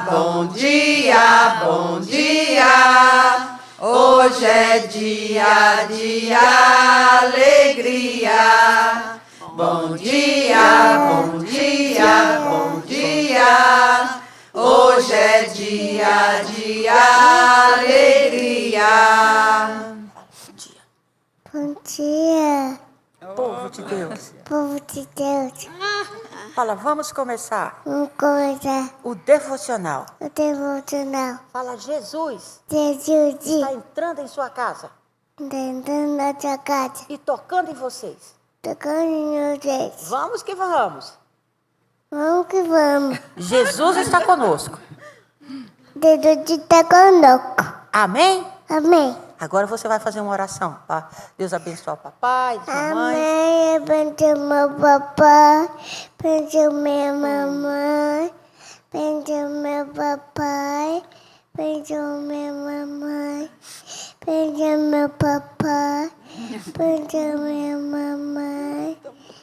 bom dia, bom dia. Hoje é dia de alegria. Bom dia, bom dia, bom dia. Hoje é dia de alegria. Bom dia, Povo de Deus. povo de Deus. Fala, vamos começar Vamos começar o devocional. o devocional. Fala, Jesus Jesus está entrando em sua casa entrando na sua casa, e tocando em vocês. tocando em vocês. Vamos que vamos. Vamos que vamos. Jesus está conosco. Jesus está conosco. Amém? Amém. Agora você vai fazer uma oração. Tá? Deus abençoe o papai, a mamãe. Amém. Abençoe meu papai. Abençoe minha mamãe. Abençoe meu papai. Abençoe minha mamãe. Abençoe meu papai. Abençoe minha mamãe.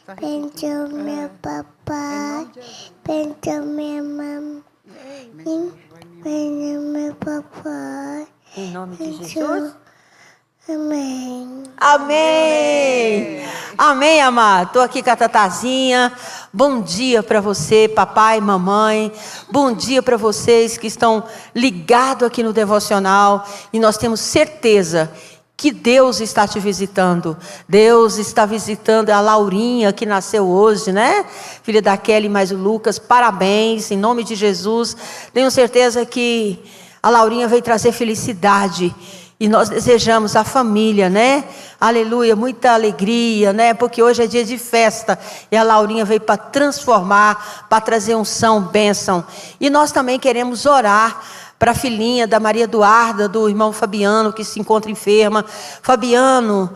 Abençoe meu papai. Abençoe minha mamãe. Abençoe meu papai. Em nome de Jesus. Amém. Amém! Amém, amado. Estou aqui com a Tatazinha. Bom dia para você, papai, mamãe. Bom dia para vocês que estão ligados aqui no devocional. E nós temos certeza que Deus está te visitando. Deus está visitando a Laurinha, que nasceu hoje, né? Filha da Kelly mais o Lucas. Parabéns, em nome de Jesus. Tenho certeza que a Laurinha veio trazer felicidade. E nós desejamos a família, né? Aleluia, muita alegria, né? Porque hoje é dia de festa. E a Laurinha veio para transformar, para trazer unção, bênção. E nós também queremos orar para a filhinha da Maria Eduarda, do irmão Fabiano, que se encontra enferma. Fabiano,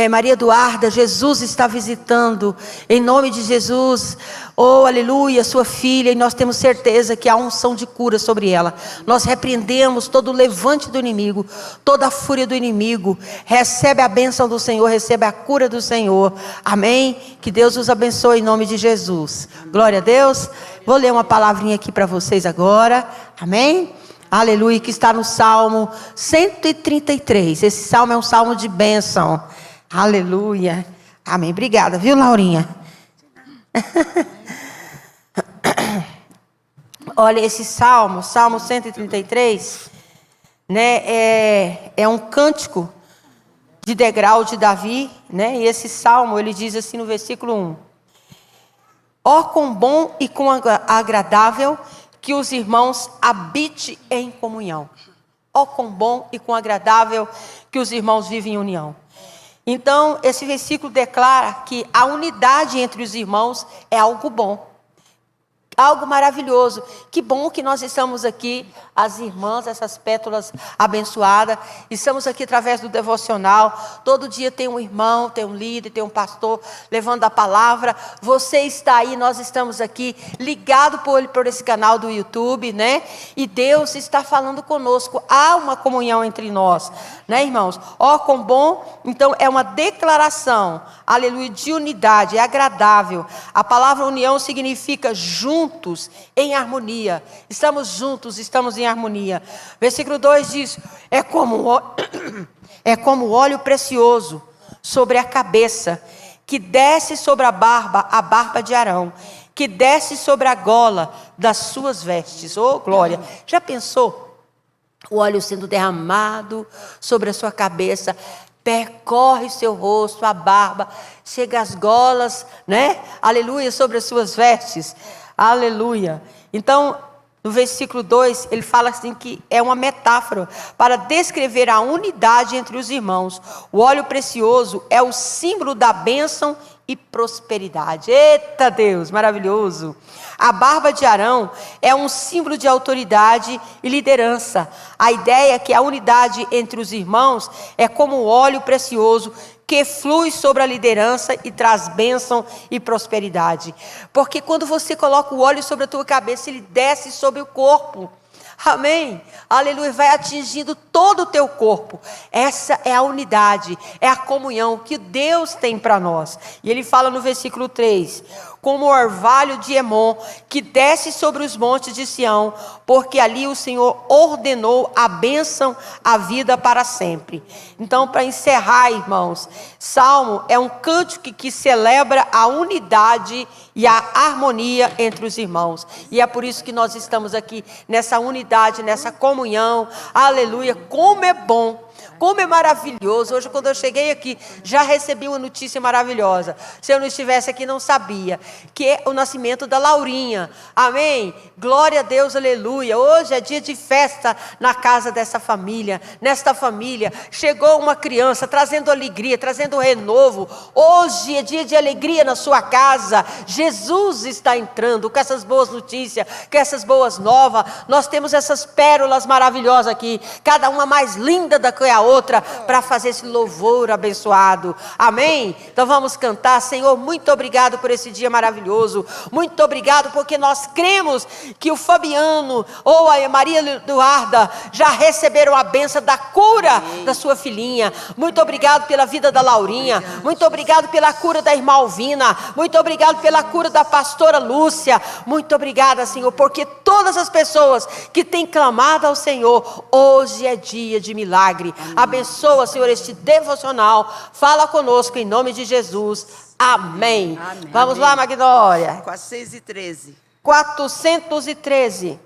Maria Eduarda, Jesus está visitando. Em nome de Jesus, oh, aleluia, sua filha. E nós temos certeza que há unção de cura sobre ela. Nós repreendemos todo o levante do inimigo, toda a fúria do inimigo. Recebe a bênção do Senhor, recebe a cura do Senhor. Amém? Que Deus os abençoe em nome de Jesus. Glória a Deus. Vou ler uma palavrinha aqui para vocês agora. Amém? Aleluia, que está no Salmo 133. Esse salmo é um salmo de bênção. Aleluia. Amém. Obrigada, viu, Laurinha? Olha, esse salmo, Salmo 133, né, é um cântico de degrau de Davi, né? E esse salmo, ele diz assim no versículo 1: Ó, quão bom e quão agradável que os irmãos habitem em comunhão. Ó, quão bom e quão agradável que os irmãos vivem em união. Então, esse versículo declara que a unidade entre os irmãos é algo bom. Algo maravilhoso. Que bom que nós estamos aqui, as irmãs, essas pétalas abençoadas. Estamos aqui através do devocional. Todo dia tem um irmão, tem um líder, tem um pastor levando a palavra. Você está aí, nós estamos aqui ligado por esse canal do YouTube, né? E Deus está falando conosco. Há uma comunhão entre nós, né, irmãos? Ó, quão bom. Então, é uma declaração, aleluia, de unidade, é agradável. A palavra união significa juntos, em harmonia. Estamos juntos, estamos em harmonia. Versículo 2 diz: é como óleo precioso sobre a cabeça, que desce sobre a barba de Arão, que desce sobre a gola das suas vestes. Oh, glória! Já pensou? O óleo sendo derramado sobre a sua cabeça, percorre seu rosto, a barba, chega às golas, né? Aleluia, sobre as suas vestes. Aleluia. Então, no versículo 2, ele fala assim que é uma metáfora para descrever a unidade entre os irmãos. O óleo precioso é o símbolo da bênção e prosperidade. Eita Deus, maravilhoso. A barba de Arão é um símbolo de autoridade e liderança. A ideia é que a unidade entre os irmãos é como o óleo precioso que flui sobre a liderança e traz bênção e prosperidade. Porque quando você coloca o óleo sobre a tua cabeça, ele desce sobre o corpo. Amém? Aleluia, vai atingindo todo o teu corpo. Essa é a unidade, é a comunhão que Deus tem para nós. E ele fala no versículo 3: como o orvalho de Emon, que desce sobre os montes de Sião, porque ali o Senhor ordenou a bênção, a vida para sempre. Então, para encerrar, irmãos, Salmo é um cântico que celebra a unidade e a harmonia entre os irmãos. E é por isso que nós estamos aqui, nessa unidade, nessa comunhão. Aleluia, como é bom. Como é maravilhoso. Hoje, quando eu cheguei aqui, já recebi uma notícia maravilhosa. Se eu não estivesse aqui, não sabia. Que é o nascimento da Laurinha. Amém? Glória a Deus, aleluia. Hoje é dia de festa na casa dessa família. Nesta família, chegou uma criança trazendo alegria, trazendo renovo. Hoje é dia de alegria na sua casa. Jesus está entrando com essas boas notícias, com essas boas novas. Nós temos essas pérolas maravilhosas aqui. Cada uma mais linda do que a outra, para fazer esse louvor abençoado. Amém? Então vamos cantar. Senhor, muito obrigado por esse dia maravilhoso. Muito obrigado porque nós cremos que o Fabiano ou a Maria Eduarda já receberam a bênção da cura da sua filhinha. Muito obrigado pela vida da Laurinha. Muito obrigado pela cura da irmã Alvina. Muito obrigado pela cura da pastora Lúcia. Muito obrigada, Senhor, porque todas as pessoas que têm clamado ao Senhor, hoje é dia de milagre. Abençoa, Senhor, este devocional. Fala conosco em nome de Jesus. Amém. Amém. Vamos lá, Magnólia. 413. 413.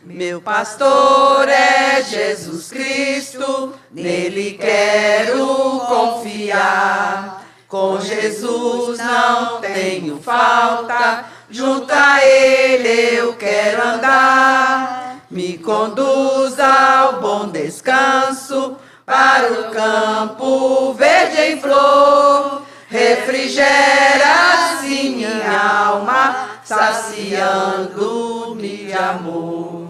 Meu pastor é Jesus Cristo, nele quero confiar. Com Jesus não tenho falta, junto a ele eu quero andar. Me conduz ao bom descanso, para o campo verde em flor. Refrigera assim minha alma, saciando-me de amor.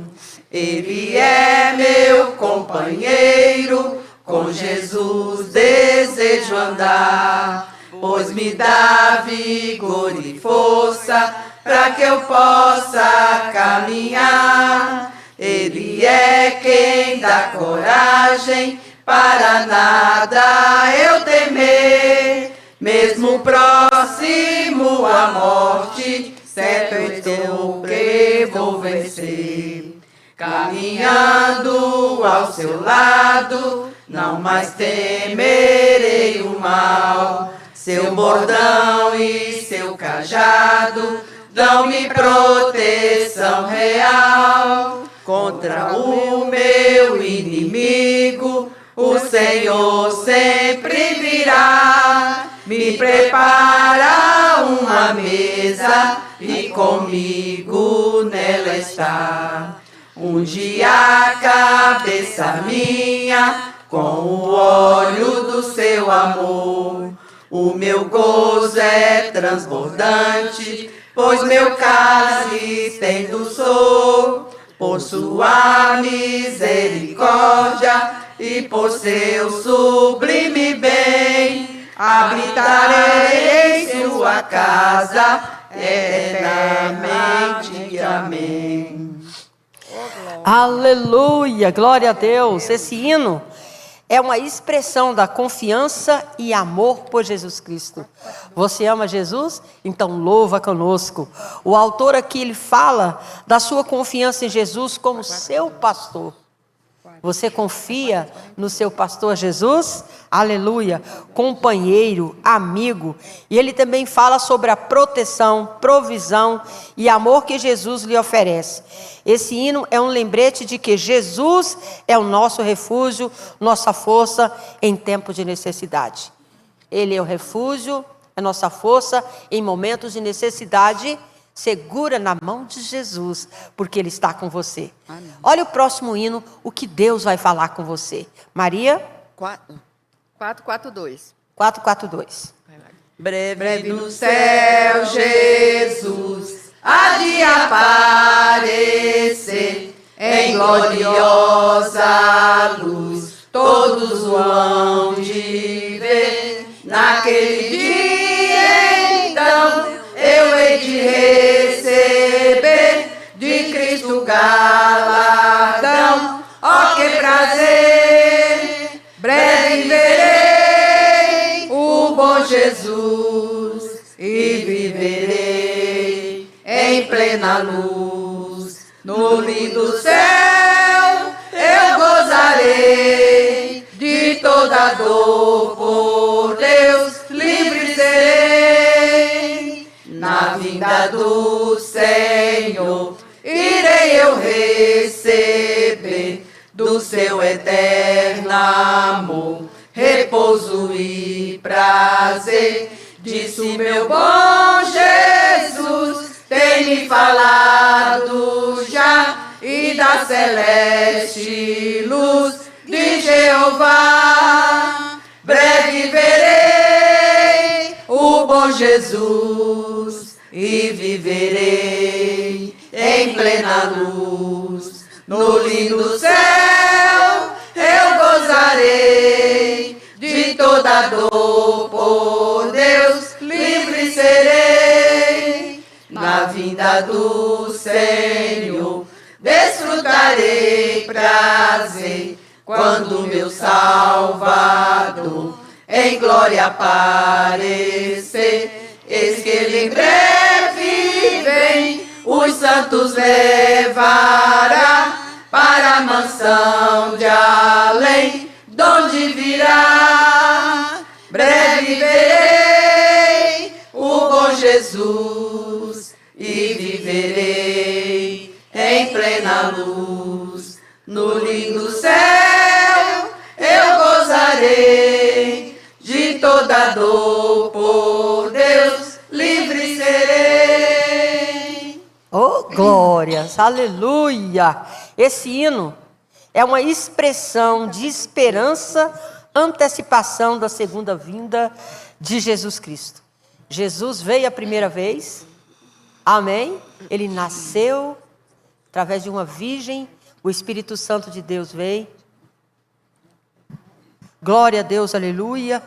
Ele é meu companheiro, com Jesus desejo andar, pois me dá vigor e força, para que eu possa caminhar. Ele é quem dá coragem, para nada eu temer. Mesmo próximo à morte, certo estou que vou vencer. Caminhando ao seu lado, não mais temerei o mal. Seu bordão e seu cajado dão-me proteção real. Contra o meu inimigo, o Senhor sempre virá. Me prepara uma mesa e comigo nela está. Unge a cabeça minha com o óleo do seu amor. O meu gozo é transbordante, pois meu cálice tem doçor. Por sua misericórdia e por seu sublime bem, habitarei em sua casa eternamente. Amém. Aleluia, glória a Deus. Esse hino é uma expressão da confiança e amor por Jesus Cristo. Você ama Jesus? Então louva conosco. O autor aqui, ele fala da sua confiança em Jesus como seu pastor. Você confia no seu pastor Jesus? Aleluia. Companheiro, amigo. E ele também fala sobre a proteção, provisão e amor que Jesus lhe oferece. Esse hino é um lembrete de que Jesus é o nosso refúgio, nossa força em tempo de necessidade. Ele é o refúgio, a nossa força em momentos de necessidade. Segura na mão de Jesus, porque Ele está com você. Amém. Olha o próximo hino, o que Deus vai falar com você. Maria? 442. 442. Breve no céu, Jesus há de aparecer em gloriosa luz. Todos o hão de ver naquele dia, então eu hei de receber de Cristo galardão. Ó que prazer, breve verei o bom Jesus e viverei plena luz. No lindo céu eu gozarei, de toda dor por Deus livre serei. Na vinda do Senhor irei eu receber do seu eterno amor repouso e prazer. Disse meu bom Jesus, tem me falado já, e da celeste luz de Jeová. Breve verei o bom Jesus e viverei em plena luz. No lindo céu eu gozarei, de toda dor por Deus livre serei. Na vinda do Senhor desfrutarei prazer, quando meu Salvador em glória aparecer. Eis que ele em breve vem, os santos levará para a mansão de além, donde virá. Breve verei o bom Jesus e viverei em plena luz. No lindo céu eu gozarei, de toda dor por Deus livre serei. Oh, glórias, aleluia! Esse hino é uma expressão de esperança, antecipação da segunda vinda de Jesus Cristo. Jesus veio a primeira vez, amém? Ele nasceu através de uma virgem, o Espírito Santo de Deus veio. Glória a Deus, aleluia.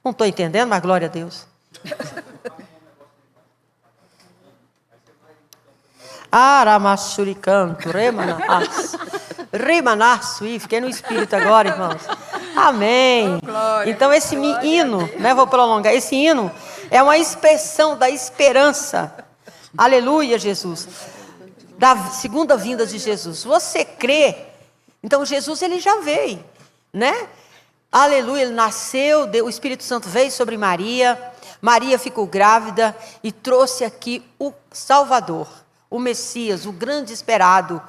Não estou entendendo, mas glória a Deus. Aramachuricanto, Remanasui, fiquei no Espírito agora, irmãos. Amém. Então esse hino, né, vou prolongar, esse hino é uma expressão da esperança. Aleluia, Jesus. Da segunda vinda de Jesus. Você crê? Então Jesus, ele já veio, né? Aleluia, ele nasceu, o Espírito Santo veio sobre Maria. Maria ficou grávida e trouxe aqui o Salvador, o Messias, o grande esperado.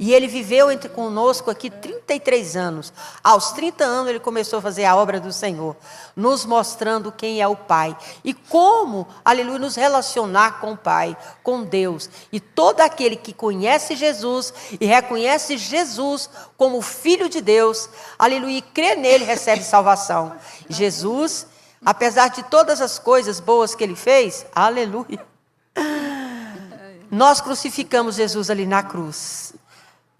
E ele viveu entre conosco aqui 33 anos. Aos 30 anos ele começou a fazer a obra do Senhor, nos mostrando quem é o Pai. E como, aleluia, nos relacionar com o Pai, com Deus. E todo aquele que conhece Jesus e reconhece Jesus como Filho de Deus, aleluia, e crê nele, recebe salvação. Jesus, apesar de todas as coisas boas que ele fez, aleluia, nós crucificamos Jesus ali na cruz.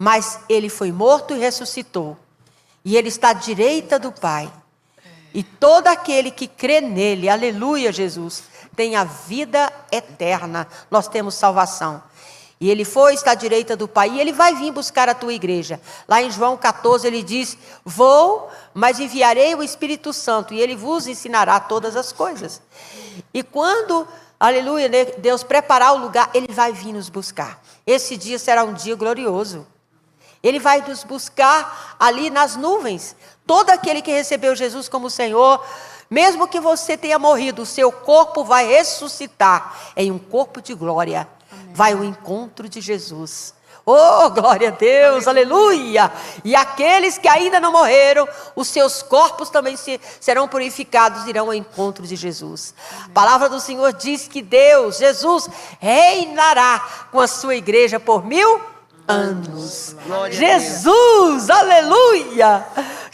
Mas ele foi morto e ressuscitou. E ele está à direita do Pai. E todo aquele que crê nele, aleluia, Jesus, tem a vida eterna. Nós temos salvação. E ele está à direita do Pai. E ele vai vir buscar a tua igreja. Lá em João 14 ele diz: vou, mas enviarei o Espírito Santo. E ele vos ensinará todas as coisas. E quando, aleluia, Deus preparar o lugar, ele vai vir nos buscar. Esse dia será um dia glorioso. Ele vai nos buscar ali nas nuvens. Todo aquele que recebeu Jesus como Senhor, mesmo que você tenha morrido, o seu corpo vai ressuscitar em um corpo de glória. Amém. Vai ao encontro de Jesus. Oh, glória a Deus, aleluia! E aqueles que ainda não morreram, os seus corpos também serão purificados, irão ao encontro de Jesus. Amém. A palavra do Senhor diz que Deus, Jesus, reinará com a sua igreja por 1000 anos. Jesus, aleluia!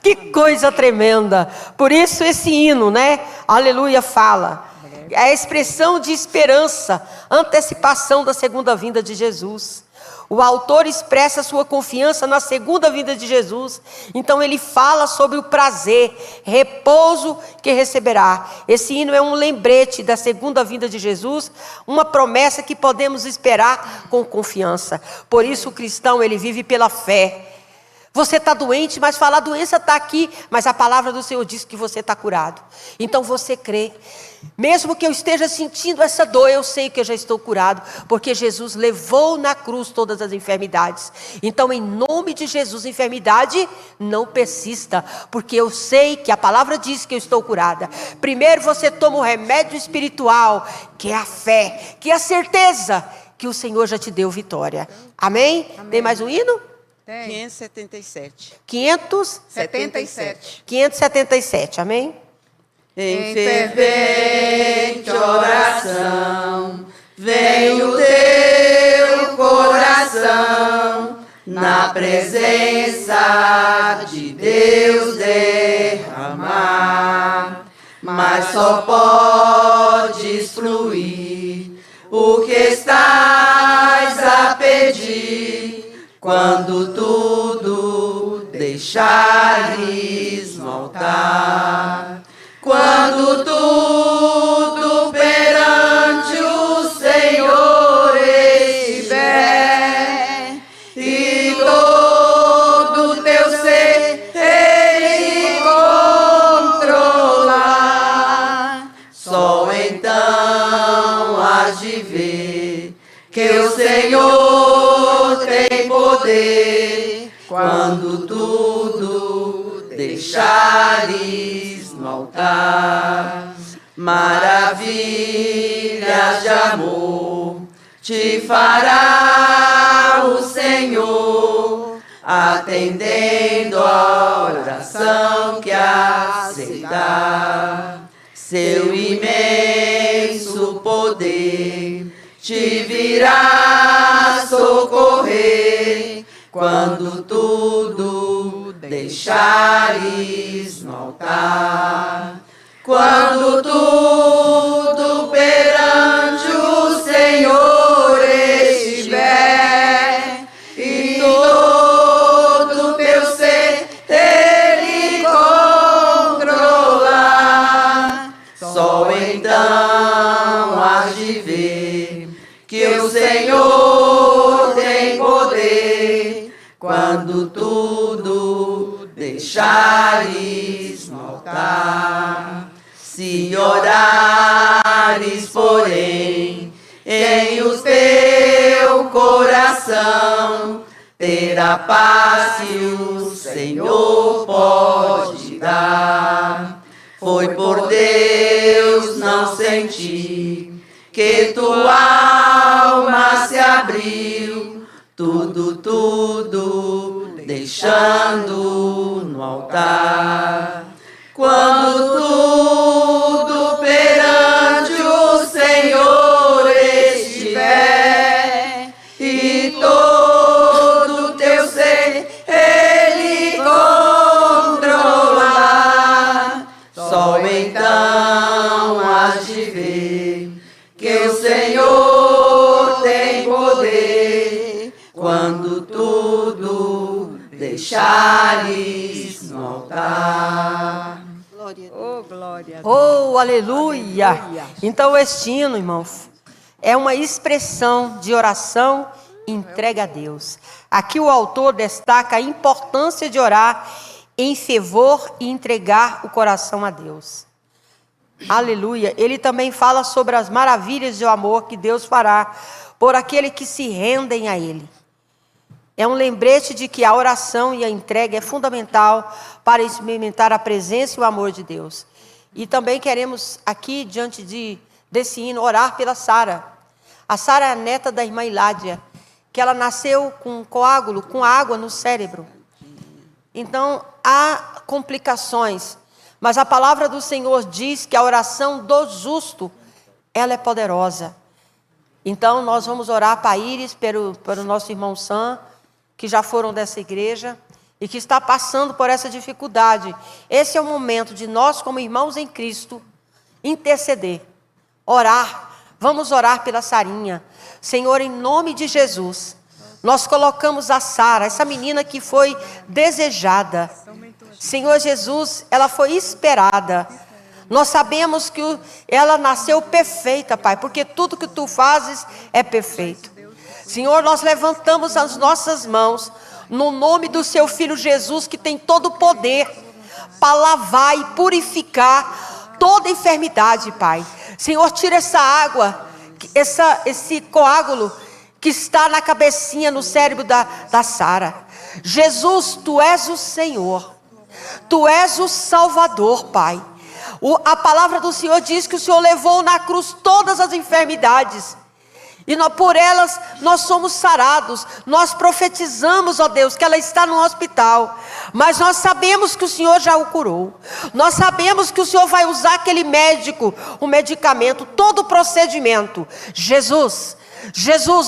Que coisa tremenda. Por isso esse hino, né? Aleluia, fala. É a expressão de esperança, antecipação da segunda vinda de Jesus. O autor expressa sua confiança na segunda vinda de Jesus. Então ele fala sobre o prazer, repouso que receberá. Esse hino é um lembrete da segunda vinda de Jesus, uma promessa que podemos esperar com confiança. Por isso o cristão, ele vive pela fé. Você está doente, mas fala, a doença está aqui, mas a palavra do Senhor diz que você está curado. Então você crê. Mesmo que eu esteja sentindo essa dor, eu sei que eu já estou curado, porque Jesus levou na cruz todas as enfermidades. Então, em nome de Jesus, enfermidade não persista, porque eu sei que a palavra diz que eu estou curada. Primeiro você toma o remédio espiritual, que é a fé, que é a certeza que o Senhor já te deu vitória. Amém? Tem mais um hino? 577. 577. 577, amém? Em fervente oração, vem o teu coração, na presença de Deus derramar. Mas só podes fluir o que estás a pedir, quando tudo deixares no altar. Quando tudo perante o Senhor estiver, e todo teu ser Ele controlar, só então hás de ver que o Senhor tem poder, quando tudo deixares no altar. Maravilhas de amor te fará o Senhor, atendendo a oração que aceitar. Seu imenso poder te virá socorrer, quando tudo deixares no altar. Quando tudo perante o Senhor estiver, e todo teu ser Ele controlar, só então hás de ver que o Senhor tem poder, quando tudo deixares no altar. Se orares, porém, em o teu coração, terá paz que o Senhor pode dar. Foi por Deus não sentir que tua alma se abriu, tudo deixando no altar. Quando tudo perante o Senhor estiver, e todo teu ser Ele controlar, só então hás de ver que o Senhor tem poder, quando tudo deixares no altar. Oh, glória. Oh, aleluia! Então, este hino, irmãos, é uma expressão de oração e entrega a Deus. Aqui o autor destaca a importância de orar em fervor e entregar o coração a Deus. Aleluia! Ele também fala sobre as maravilhas de amor que Deus fará por aquele que se rendem a Ele. É um lembrete de que a oração e a entrega é fundamental para experimentar a presença e o amor de Deus. E também queremos aqui, diante desse hino, orar pela Sara. A Sara é a neta da irmã Iládia, que ela nasceu com um coágulo, com água no cérebro. Então, há complicações, mas a palavra do Senhor diz que a oração do justo, ela é poderosa. Então, nós vamos orar para Iris, para o nosso irmão Sam, que já foram dessa igreja e que está passando por essa dificuldade. Esse é o momento de nós, como irmãos em Cristo, interceder, orar. Vamos orar pela Sarinha. Senhor, em nome de Jesus, nós colocamos a Sara, essa menina que foi desejada. Senhor Jesus, ela foi esperada. Nós sabemos que ela nasceu perfeita, Pai, porque tudo que Tu fazes é perfeito. Senhor, nós levantamos as nossas mãos, no nome do seu Filho Jesus, que tem todo o poder para lavar e purificar toda enfermidade, Pai. Senhor, tira essa água, esse coágulo que está na cabecinha, no cérebro da Sara. Jesus, Tu és o Senhor, Tu és o Salvador, Pai. A palavra do Senhor diz que o Senhor levou na cruz todas as enfermidades, e por elas nós somos sarados. Nós profetizamos, ó Deus, que ela está no hospital, mas nós sabemos que o Senhor já o curou. Nós sabemos que o Senhor vai usar aquele médico, o medicamento, todo o procedimento. Jesus,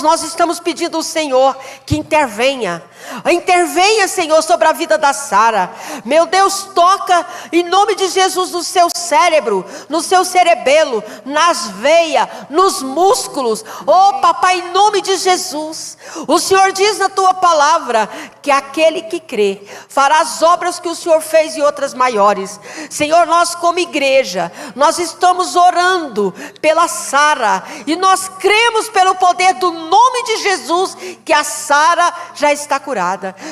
nós estamos pedindo ao Senhor que intervenha. Intervenha, Senhor, sobre a vida da Sara. Meu Deus, toca em nome de Jesus no seu cérebro, no seu cerebelo, nas veias, nos músculos. Oh, papai, em nome de Jesus. O Senhor diz na Tua palavra que aquele que crê fará as obras que o Senhor fez e outras maiores. Senhor, nós como igreja, nós estamos orando pela Sara, e nós cremos pelo poder do nome de Jesus que a Sara já está curada.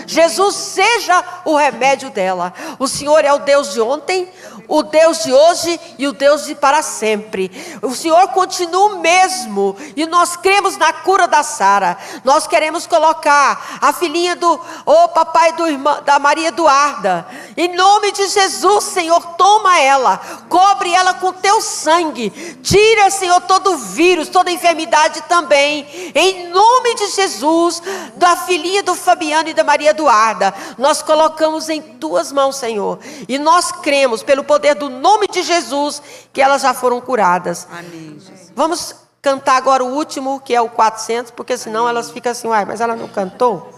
Jesus seja o remédio dela. O Senhor é o Deus de ontem, o Deus de hoje e o Deus de para sempre. O Senhor continua o mesmo, e nós cremos na cura da Sara. Nós queremos colocar a filhinha papai da Maria Eduarda, em nome de Jesus. Senhor, toma ela, cobre ela com Teu sangue, tira, Senhor, todo vírus, toda enfermidade também, em nome de Jesus. Da filhinha do Fabiano e da Maria Eduarda, nós colocamos em Tuas mãos, Senhor, e nós cremos pelo poder do nome de Jesus que elas já foram curadas. Amém, Jesus. Vamos cantar agora o último, que é o 400, porque senão elas ficam assim, uai, mas ela não cantou?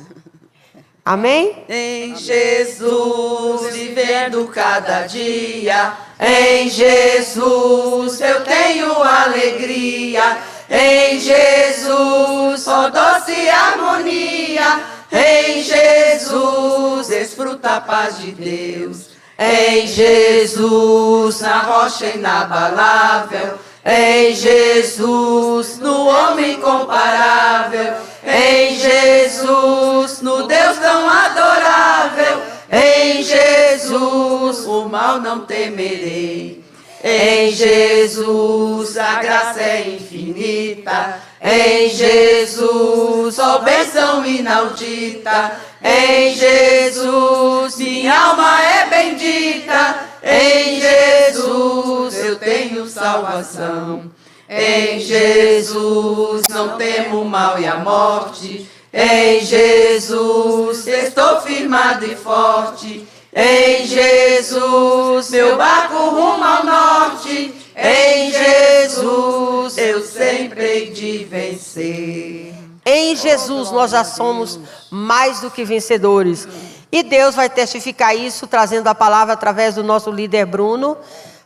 Amém? Em Jesus, vivendo cada dia, em Jesus eu tenho alegria, em Jesus, ó doce harmonia, em Jesus, desfruta a paz de Deus, em Jesus, na rocha inabalável, em Jesus, no homem incomparável, em Jesus, no Deus tão adorável, em Jesus, o mal não temerei. Em Jesus, a graça é infinita. Em Jesus, só bênção inaudita. Em Jesus, minha alma é bendita. Em Jesus, eu tenho salvação. Em Jesus, não temo o mal e a morte. Em Jesus, estou firmado e forte. Em Jesus, meu barco rumo ao norte. Em Jesus, eu sempre hei de vencer. Em Jesus nós já somos mais do que vencedores. E Deus vai testificar isso, trazendo a palavra através do nosso líder Bruno.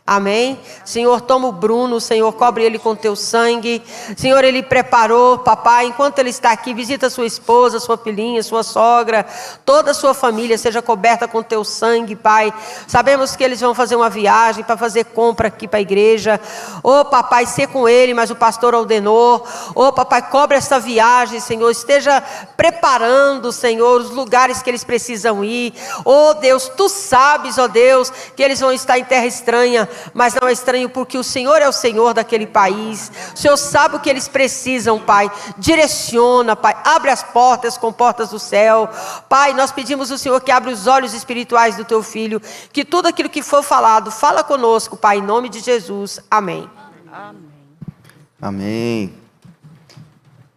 Amém? Senhor, toma o Bruno, Senhor, cobre ele com Teu sangue. Senhor, ele preparou, papai, enquanto ele está aqui, visita sua esposa, sua filhinha, sua sogra, toda a sua família seja coberta com Teu sangue, Pai. Sabemos que eles vão fazer uma viagem para fazer compra aqui para a igreja. Oh, papai, ser com ele, mas o pastor ordenou. Oh, papai, cobre essa viagem, Senhor, esteja preparando, Senhor, os lugares que eles precisam ir. Oh, Deus, Tu sabes, ó Deus, que eles vão estar em terra estranha, mas não é estranho, porque o Senhor é o Senhor daquele país. O Senhor sabe o que eles precisam, Pai. Direciona, Pai. Abre as portas com portas do céu. Pai, nós pedimos ao Senhor que abra os olhos espirituais do Teu Filho, que tudo aquilo que for falado, fala conosco, Pai, em nome de Jesus. Amém. Amém.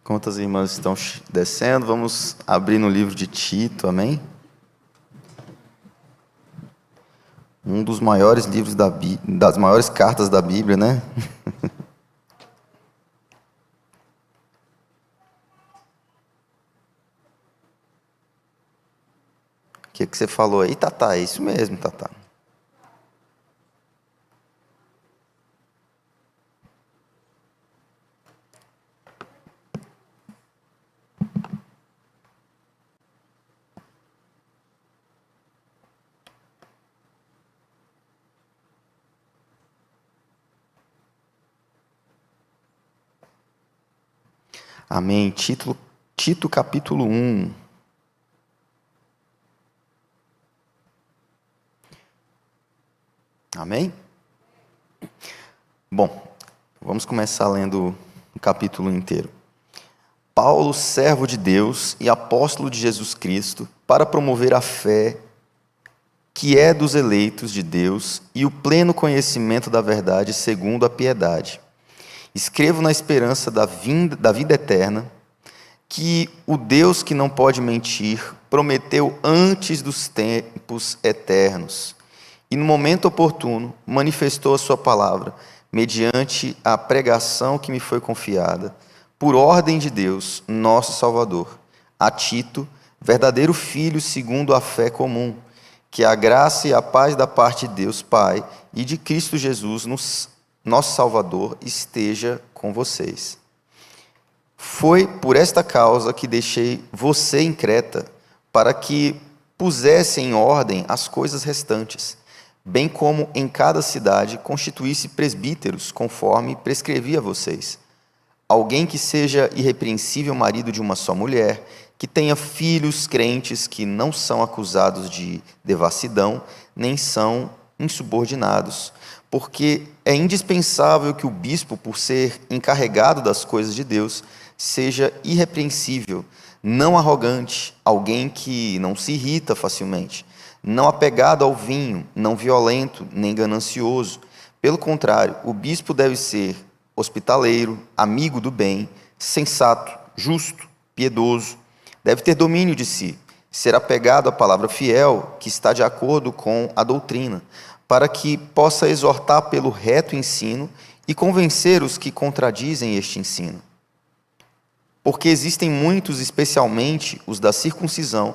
Enquanto as irmãs estão descendo, vamos abrir no livro de Tito, amém? Um dos maiores livros das maiores cartas da Bíblia, né? O que você falou aí, Tatá? É isso mesmo, Tatá. Amém. Tito capítulo 1. Amém? Bom, vamos começar lendo o capítulo inteiro. Paulo, servo de Deus e apóstolo de Jesus Cristo, para promover a fé que é dos eleitos de Deus e o pleno conhecimento da verdade segundo a piedade. Escrevo na esperança da vida eterna, que o Deus que não pode mentir prometeu antes dos tempos eternos e no momento oportuno manifestou a sua palavra mediante a pregação que me foi confiada por ordem de Deus, nosso Salvador, a Tito, verdadeiro filho segundo a fé comum, que a graça e a paz da parte de Deus Pai e de Cristo Jesus, nosso Salvador, esteja com vocês. Foi por esta causa que deixei você em Creta, para que pusesse em ordem as coisas restantes, bem como em cada cidade constituísse presbíteros, conforme prescrevi a vocês. Alguém que seja irrepreensível marido de uma só mulher, que tenha filhos crentes que não são acusados de devassidão, nem são insubordinados, porque é indispensável que o bispo, por ser encarregado das coisas de Deus, seja irrepreensível, não arrogante, alguém que não se irrita facilmente, não apegado ao vinho, não violento, nem ganancioso. Pelo contrário, o bispo deve ser hospitaleiro, amigo do bem, sensato, justo, piedoso, deve ter domínio de si, ser apegado à palavra fiel, que está de acordo com a doutrina, para que possa exortar pelo reto ensino e convencer os que contradizem este ensino. Porque existem muitos, especialmente os da circuncisão,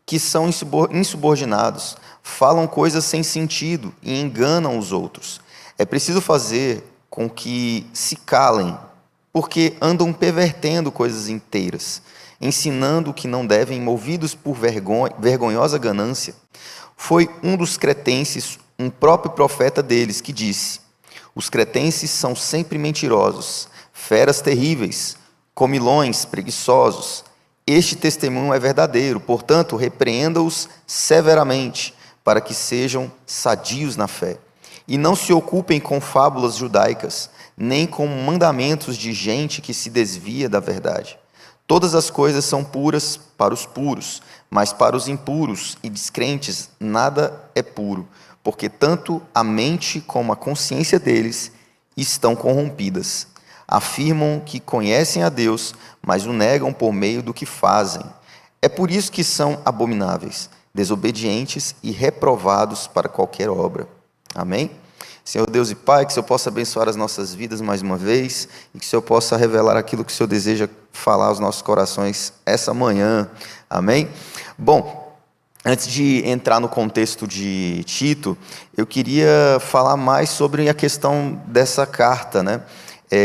que são insubordinados, falam coisas sem sentido e enganam os outros. É preciso fazer com que se calem, porque andam pervertendo coisas inteiras, ensinando o que não devem, movidos por vergonhosa ganância. Foi um dos cretenses, um próprio profeta deles, que disse: os cretenses são sempre mentirosos, feras terríveis, comilões, preguiçosos. Este testemunho é verdadeiro, portanto, repreenda-os severamente, para que sejam sadios na fé. E não se ocupem com fábulas judaicas, nem com mandamentos de gente que se desvia da verdade. Todas as coisas são puras para os puros, mas para os impuros e descrentes nada é puro, porque tanto a mente como a consciência deles estão corrompidas. Afirmam que conhecem a Deus, mas o negam por meio do que fazem. É por isso que são abomináveis, desobedientes e reprovados para qualquer obra. Amém? Senhor Deus e Pai, que o Senhor possa abençoar as nossas vidas mais uma vez e que o Senhor possa revelar aquilo que o Senhor deseja falar aos nossos corações essa manhã. Amém? Bom, antes de entrar no contexto de Tito, eu queria falar mais sobre a questão dessa carta, né?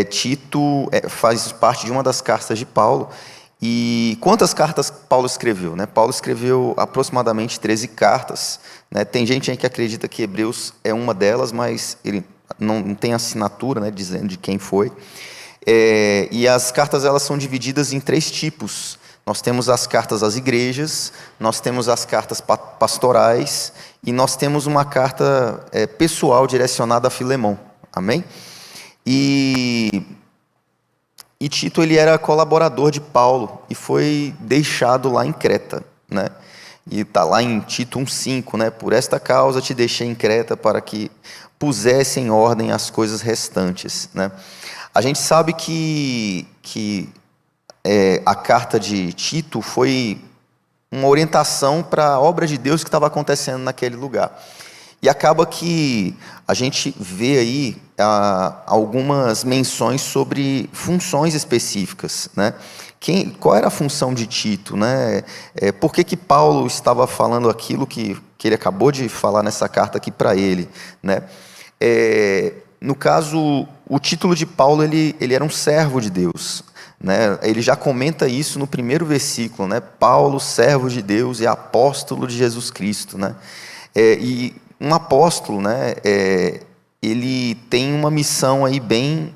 Tito faz parte de uma das cartas de Paulo. E quantas cartas Paulo escreveu? Né? Paulo escreveu aproximadamente 13 cartas. Né? Tem gente aí que acredita que Hebreus é uma delas, mas ele não tem assinatura, né, dizendo de quem foi. E as cartas elas são divididas em 3 tipos. Nós temos as cartas às igrejas, nós temos as cartas pastorais e nós temos uma carta pessoal direcionada a Filemão. Amém? E Tito ele era colaborador de Paulo e foi deixado lá em Creta, né? E está lá em Tito 1,5, né? Por esta causa te deixei em Creta para que pusesse em ordem as coisas restantes, né? A gente sabe que a carta de Tito foi uma orientação para a obra de Deus que estava acontecendo naquele lugar. E acaba que a gente vê aí algumas menções sobre funções específicas, né? Qual era a função de Tito, né? Por que Paulo estava falando aquilo que ele acabou de falar nessa carta aqui para ele, né? No caso, o título de Paulo, ele era um servo de Deus, né? Ele já comenta isso no primeiro versículo, né? Paulo, servo de Deus e apóstolo de Jesus Cristo, né? E um apóstolo, né, ele tem uma missão aí bem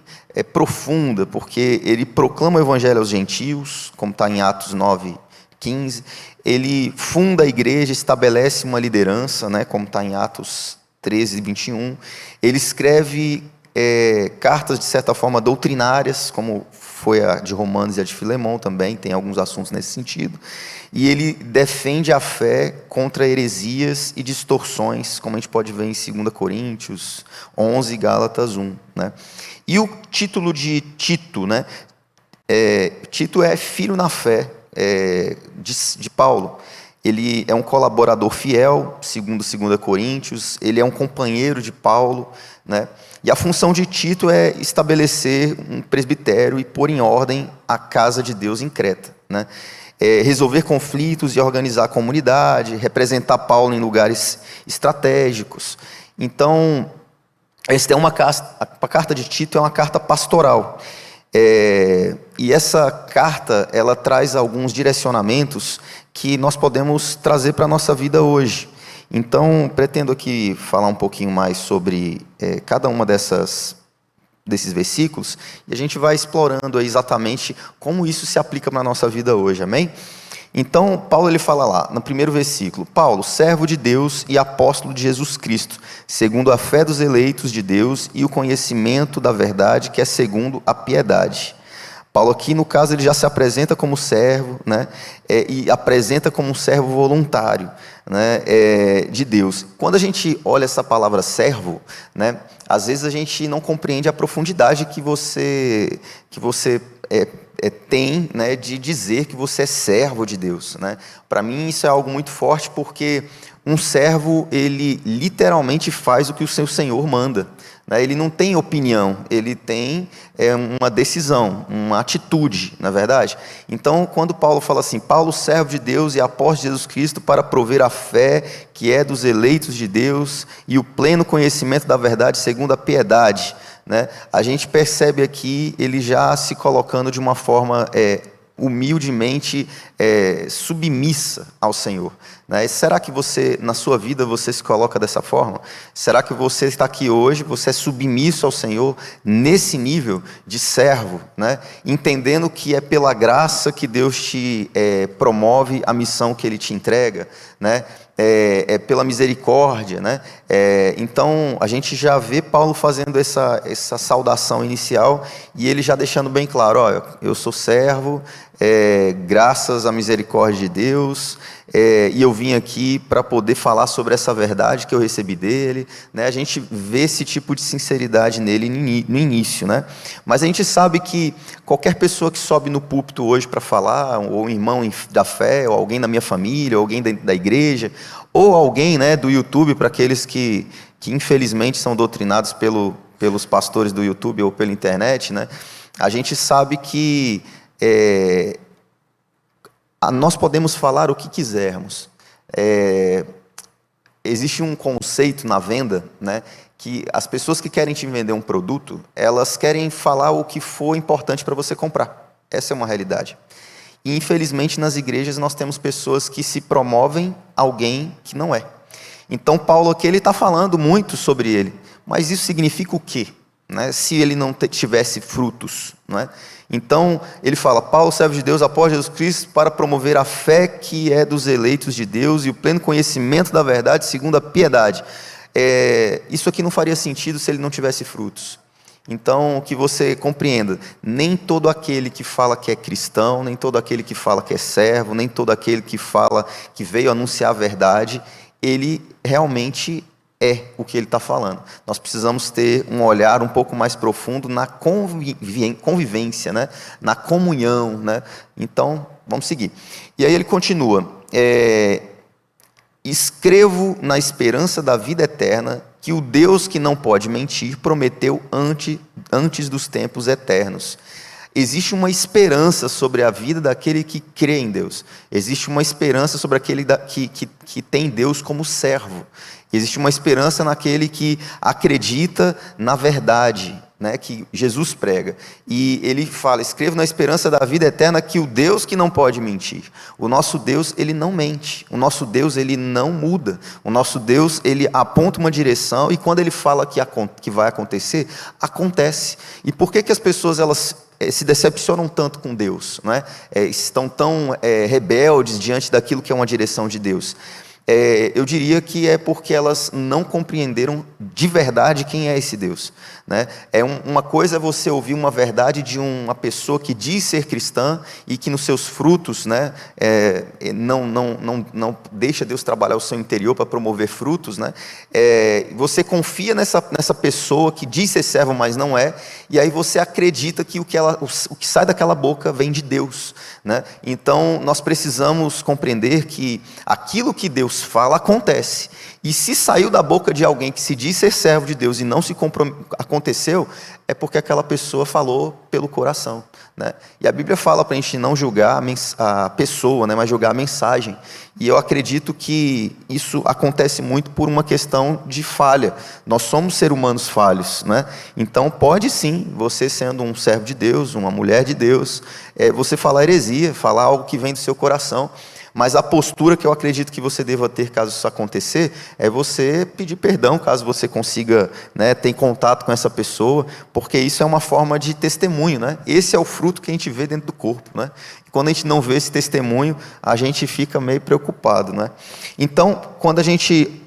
profunda, porque ele proclama o evangelho aos gentios, como está em Atos 9:15, ele funda a igreja, estabelece uma liderança, né, como está em Atos 13, 21. Ele escreve cartas, de certa forma, doutrinárias, como foi a de Romanos e a de Filemão também, tem alguns assuntos nesse sentido. E ele defende a fé contra heresias e distorções, como a gente pode ver em 2 Coríntios 11 e Gálatas 1. Né? E o título de Tito, né? Tito é filho na fé de Paulo. Ele é um colaborador fiel, segundo 2 Coríntios, ele é um companheiro de Paulo, né? E a função de Tito é estabelecer um presbitério e pôr em ordem a casa de Deus em Creta, né? Resolver conflitos e organizar a comunidade, representar Paulo em lugares estratégicos. Então, esta é a carta de Tito é uma carta pastoral. E essa carta, ela traz alguns direcionamentos que nós podemos trazer para a nossa vida hoje. Então, pretendo aqui falar um pouquinho mais sobre cada uma desses versículos, e a gente vai explorando exatamente como isso se aplica para a nossa vida hoje, amém? Então, Paulo ele fala lá, no primeiro versículo, Paulo, servo de Deus e apóstolo de Jesus Cristo, segundo a fé dos eleitos de Deus e o conhecimento da verdade, que é segundo a piedade. Paulo aqui, no caso, ele já se apresenta como servo, né? E apresenta como um servo voluntário, né? De Deus. Quando a gente olha essa palavra servo, né? Às vezes a gente não compreende a profundidade que você tem, né? De dizer que você é servo de Deus, né? Para mim isso é algo muito forte, porque um servo, ele literalmente faz o que o seu Senhor manda. Ele não tem opinião, ele tem uma decisão, uma atitude, na verdade. Então, quando Paulo fala assim, Paulo, servo de Deus e apóstolo de Jesus Cristo, para prover a fé que é dos eleitos de Deus e o pleno conhecimento da verdade segundo a piedade, né? A gente percebe aqui ele já se colocando de uma forma humildemente submissa ao Senhor, né? Será que você, na sua vida, você se coloca dessa forma? Será que você está aqui hoje, você é submisso ao Senhor nesse nível de servo, né? Entendendo que é pela graça que Deus te promove a missão que Ele te entrega, né? Pela misericórdia, né? Então a gente já vê Paulo fazendo essa saudação inicial, e ele já deixando bem claro, olha, eu sou servo, graças à misericórdia de Deus, e eu vim aqui para poder falar sobre essa verdade que eu recebi dele, né? A gente vê esse tipo de sinceridade nele no início, né? Mas a gente sabe que qualquer pessoa que sobe no púlpito hoje para falar, ou um irmão da fé, ou alguém da minha família, ou alguém da igreja, ou alguém, né, do YouTube, para aqueles que infelizmente são doutrinados pelos pastores do YouTube ou pela internet, né? A gente sabe que nós podemos falar o que quisermos. Existe um conceito na venda, né, que as pessoas que querem te vender um produto, elas querem falar o que for importante para você comprar. Essa é uma realidade. E, infelizmente, nas igrejas nós temos pessoas que se promovem alguém que não é. Então, Paulo aqui está falando muito sobre ele. Mas isso significa o quê? Né? Se ele não tivesse frutos, não é? Então, ele fala, Paulo, servo de Deus, apóstolo de Jesus Cristo, para promover a fé que é dos eleitos de Deus e o pleno conhecimento da verdade segundo a piedade. Isso aqui não faria sentido se ele não tivesse frutos. Então, que você compreenda, nem todo aquele que fala que é cristão, nem todo aquele que fala que é servo, nem todo aquele que fala que veio anunciar a verdade, ele realmente é o que ele está falando. Nós precisamos ter um olhar um pouco mais profundo na convivência, né? Na comunhão, né? Então, vamos seguir. E aí ele continua, escrevo na esperança da vida eterna, que o Deus que não pode mentir prometeu antes dos tempos eternos. Existe uma esperança sobre a vida daquele que crê em Deus. Existe uma esperança sobre aquele que tem Deus como servo. Existe uma esperança naquele que acredita na verdade, né, que Jesus prega. E ele fala, escrevo na esperança da vida eterna, que o Deus que não pode mentir. O nosso Deus, ele não mente. O nosso Deus, ele não muda. O nosso Deus, ele aponta uma direção, e quando ele fala que vai acontecer, acontece. E por que as pessoas, elas se decepcionam tanto com Deus, não é? Estão tão rebeldes diante daquilo que é uma direção de Deus? eu diria que é porque elas não compreenderam de verdade quem é esse Deus, né? Uma coisa é você ouvir uma verdade de uma pessoa que diz ser cristã e que nos seus frutos, né, não deixa Deus trabalhar o seu interior para promover frutos, né? Você confia nessa pessoa que diz ser servo, mas não é, e aí você acredita que o que sai daquela boca vem de Deus, né? Então nós precisamos compreender que aquilo que Deus fala acontece. E se saiu da boca de alguém que se diz ser servo de Deus e não se aconteceu, é porque aquela pessoa falou pelo coração, né? E a Bíblia fala para a gente não julgar a pessoa, né, mas julgar a mensagem. E eu acredito que isso acontece muito por uma questão de falha. Nós somos seres humanos falhos, né? Então pode sim, você sendo um servo de Deus, uma mulher de Deus, você falar heresia, falar algo que vem do seu coração. Mas a postura que eu acredito que você deva ter caso isso acontecer é você pedir perdão caso você consiga, né, ter contato com essa pessoa, porque isso é uma forma de testemunho, né? Esse é o fruto que a gente vê dentro do corpo, né? E quando a gente não vê esse testemunho, a gente fica meio preocupado, né? Então, quando a gente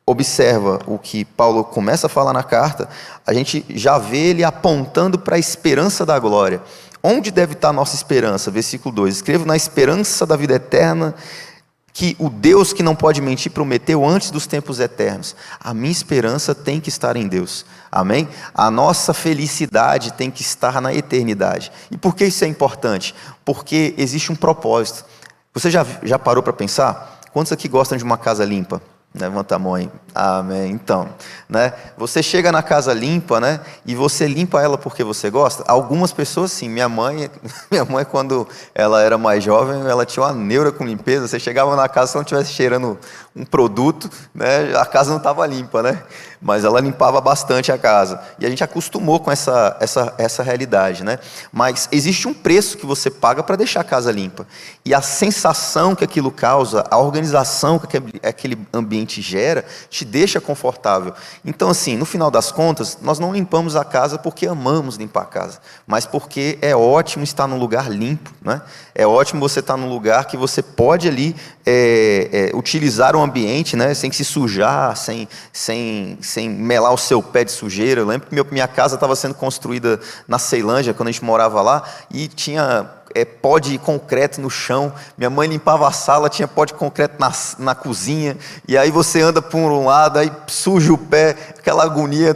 observa o que Paulo começa a falar na carta, a gente já vê ele apontando para a esperança da glória. Onde deve estar a nossa esperança? Versículo 2. Escrevo na esperança da vida eterna, que o Deus que não pode mentir prometeu antes dos tempos eternos. A minha esperança tem que estar em Deus. Amém? A nossa felicidade tem que estar na eternidade. E por que isso é importante? Porque existe um propósito. Você já parou para pensar? Quantos aqui gostam de uma casa limpa? Levanta a mão aí. Amém. Então, né? Você chega na casa limpa, né? E você limpa ela porque você gosta? Algumas pessoas sim. Minha mãe, quando ela era mais jovem, ela tinha uma neura com limpeza. Você chegava na casa, se não estivesse cheirando um produto, né? A casa não estava limpa, né? Mas ela limpava bastante a casa. E a gente acostumou com essa realidade, né? Mas existe um preço que você paga para deixar a casa limpa. E a sensação que aquilo causa, a organização que aquele ambiente gera, te deixa confortável. Então, assim, no final das contas, nós não limpamos a casa porque amamos limpar a casa, mas porque é ótimo estar num lugar limpo, né? É ótimo você estar num lugar que você pode ali utilizar o ambiente, né? Sem se sujar, sem melar o seu pé de sujeira. Eu lembro que minha casa estava sendo construída na Ceilândia, quando a gente morava lá, e tinha pó de concreto no chão. Minha mãe limpava a sala, tinha pó de concreto na cozinha, e aí você anda por um lado, aí suja o pé, aquela agonia.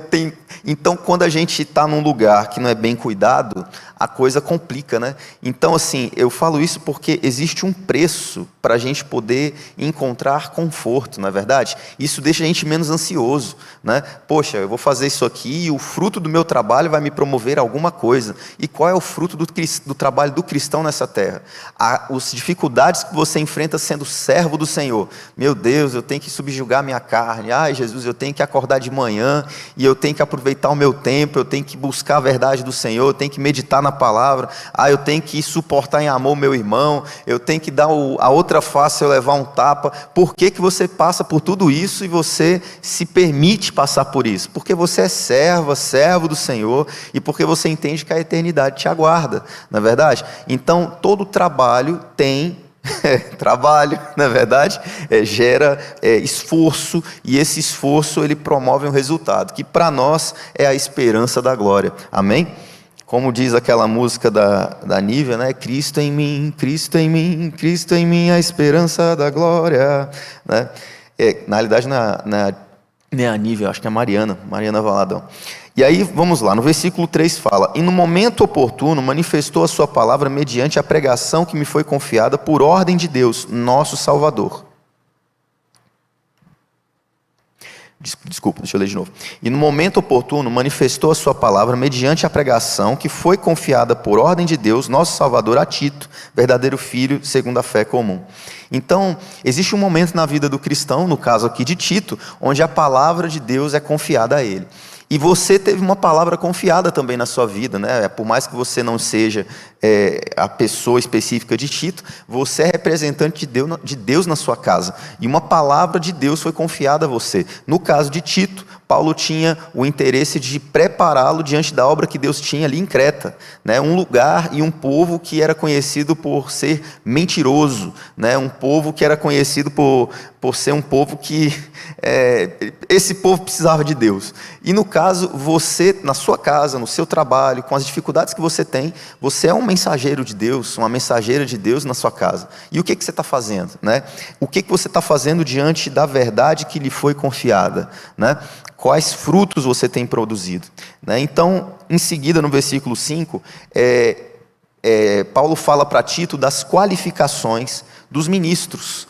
Então, quando a gente está num lugar que não é bem cuidado, a coisa complica, né? Então, assim, eu falo isso porque existe um preço para a gente poder encontrar conforto, não é verdade? Isso deixa a gente menos ansioso, né? Poxa, eu vou fazer isso aqui e o fruto do meu trabalho vai me promover alguma coisa. E qual é o fruto do trabalho do cristão nessa terra? As dificuldades que você enfrenta sendo servo do Senhor. Meu Deus, eu tenho que subjugar minha carne. Ai, Jesus, eu tenho que acordar de manhã e eu tenho que aproveitar o meu tempo, eu tenho que buscar a verdade do Senhor, eu tenho que meditar na palavra. Eu tenho que suportar em amor meu irmão, eu tenho que dar a outra face, eu levar um tapa. Por que você passa por tudo isso e você se permite passar por isso? Porque você é servo do Senhor, e porque você entende que a eternidade te aguarda, não é verdade? Então, todo trabalho tem trabalho, na verdade, gera esforço, e esse esforço ele promove um resultado, que para nós é a esperança da glória. Amém? Como diz aquela música da Nívia, né? Cristo em mim, Cristo em mim, Cristo em mim, a esperança da glória, né? Na realidade, não é a Nívia, acho que é a Mariana Valadão. E aí, vamos lá, no versículo 3 fala: e no momento oportuno manifestou a sua palavra mediante a pregação que me foi confiada por ordem de Deus, nosso Salvador. Desculpa, deixa eu ler de novo. E no momento oportuno manifestou a sua palavra mediante a pregação que foi confiada por ordem de Deus, nosso Salvador, a Tito, verdadeiro filho segundo a fé comum. Então, existe um momento na vida do cristão, no caso aqui de Tito, onde a palavra de Deus é confiada a ele. E você teve uma palavra confiada também na sua vida, né? Por mais que você não seja a pessoa específica de Tito, você é representante de Deus na sua casa. E uma palavra de Deus foi confiada a você. No caso de Tito, Paulo tinha o interesse de prepará-lo diante da obra que Deus tinha ali em Creta, né? Um lugar e um povo que era conhecido por ser mentiroso, né? Um povo que era conhecido por ser um povo que esse povo precisava de Deus. E no caso, você, na sua casa, no seu trabalho, com as dificuldades que você tem, você é um mensageiro de Deus, uma mensageira de Deus na sua casa. E o que você está fazendo, né? O que você está fazendo diante da verdade que lhe foi confiada, né? Quais frutos você tem produzido, né? Então, em seguida, no versículo 5, Paulo fala para Tito das qualificações dos ministros.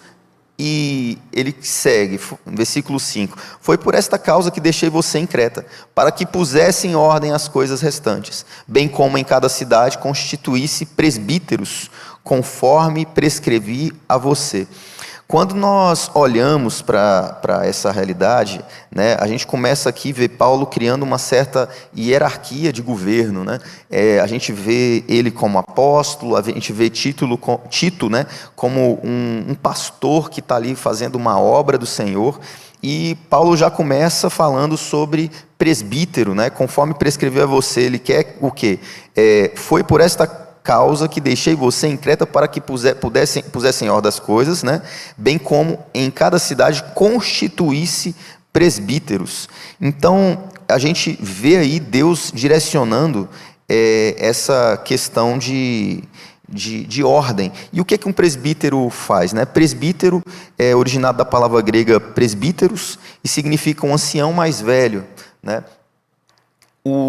E ele segue, versículo 5: foi por esta causa que deixei você em Creta, para que pusesse em ordem as coisas restantes, bem como em cada cidade constituísse presbíteros, conforme prescrevi a você. Quando nós olhamos para essa realidade, né, a gente começa aqui a ver Paulo criando uma certa hierarquia de governo, né? A gente vê ele como apóstolo, a gente vê Tito, né, como um pastor que está ali fazendo uma obra do Senhor. E Paulo já começa falando sobre presbítero, né? Conforme prescreveu a você, ele quer o quê? Foi por esta causa que deixei você em Creta para que pusessem em ordem as coisas, né? Bem como em cada cidade constituísse presbíteros. Então, a gente vê aí Deus direcionando essa questão de ordem. E o que um presbítero faz, né? Presbítero é originado da palavra grega presbíteros e significa um ancião mais velho, né?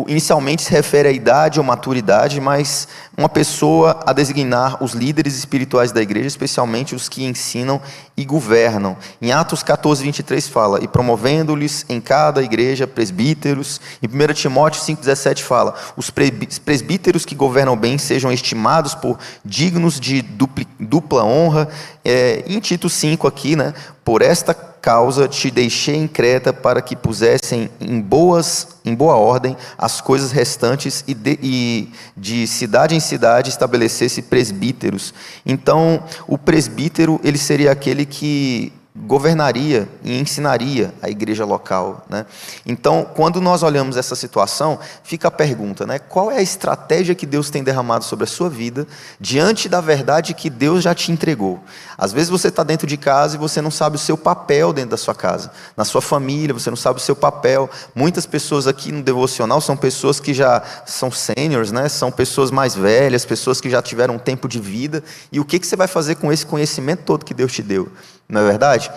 Inicialmente se refere à idade ou maturidade, mas uma pessoa a designar os líderes espirituais da igreja, especialmente os que ensinam e governam. Em Atos 14, 23 fala: e promovendo-lhes em cada igreja presbíteros. Em 1 Timóteo 5, 17 fala: os presbíteros que governam bem sejam estimados por dignos de dupla honra. Em Tito 5 aqui, né? Por esta causa te deixei em Creta para que pusessem em boa ordem as coisas restantes e de cidade em cidade estabelecesse presbíteros. Então, o presbítero, ele seria aquele que governaria e ensinaria a igreja local, né? Então, quando nós olhamos essa situação, fica a pergunta, né? Qual é a estratégia que Deus tem derramado sobre a sua vida diante da verdade que Deus já te entregou? Às vezes você está dentro de casa e você não sabe o seu papel dentro da sua casa, na sua família, você não sabe o seu papel. Muitas pessoas aqui no devocional são pessoas que já são seniors, né? São pessoas mais velhas, pessoas que já tiveram um tempo de vida. E o que você vai fazer com esse conhecimento todo que Deus te deu? Não é verdade?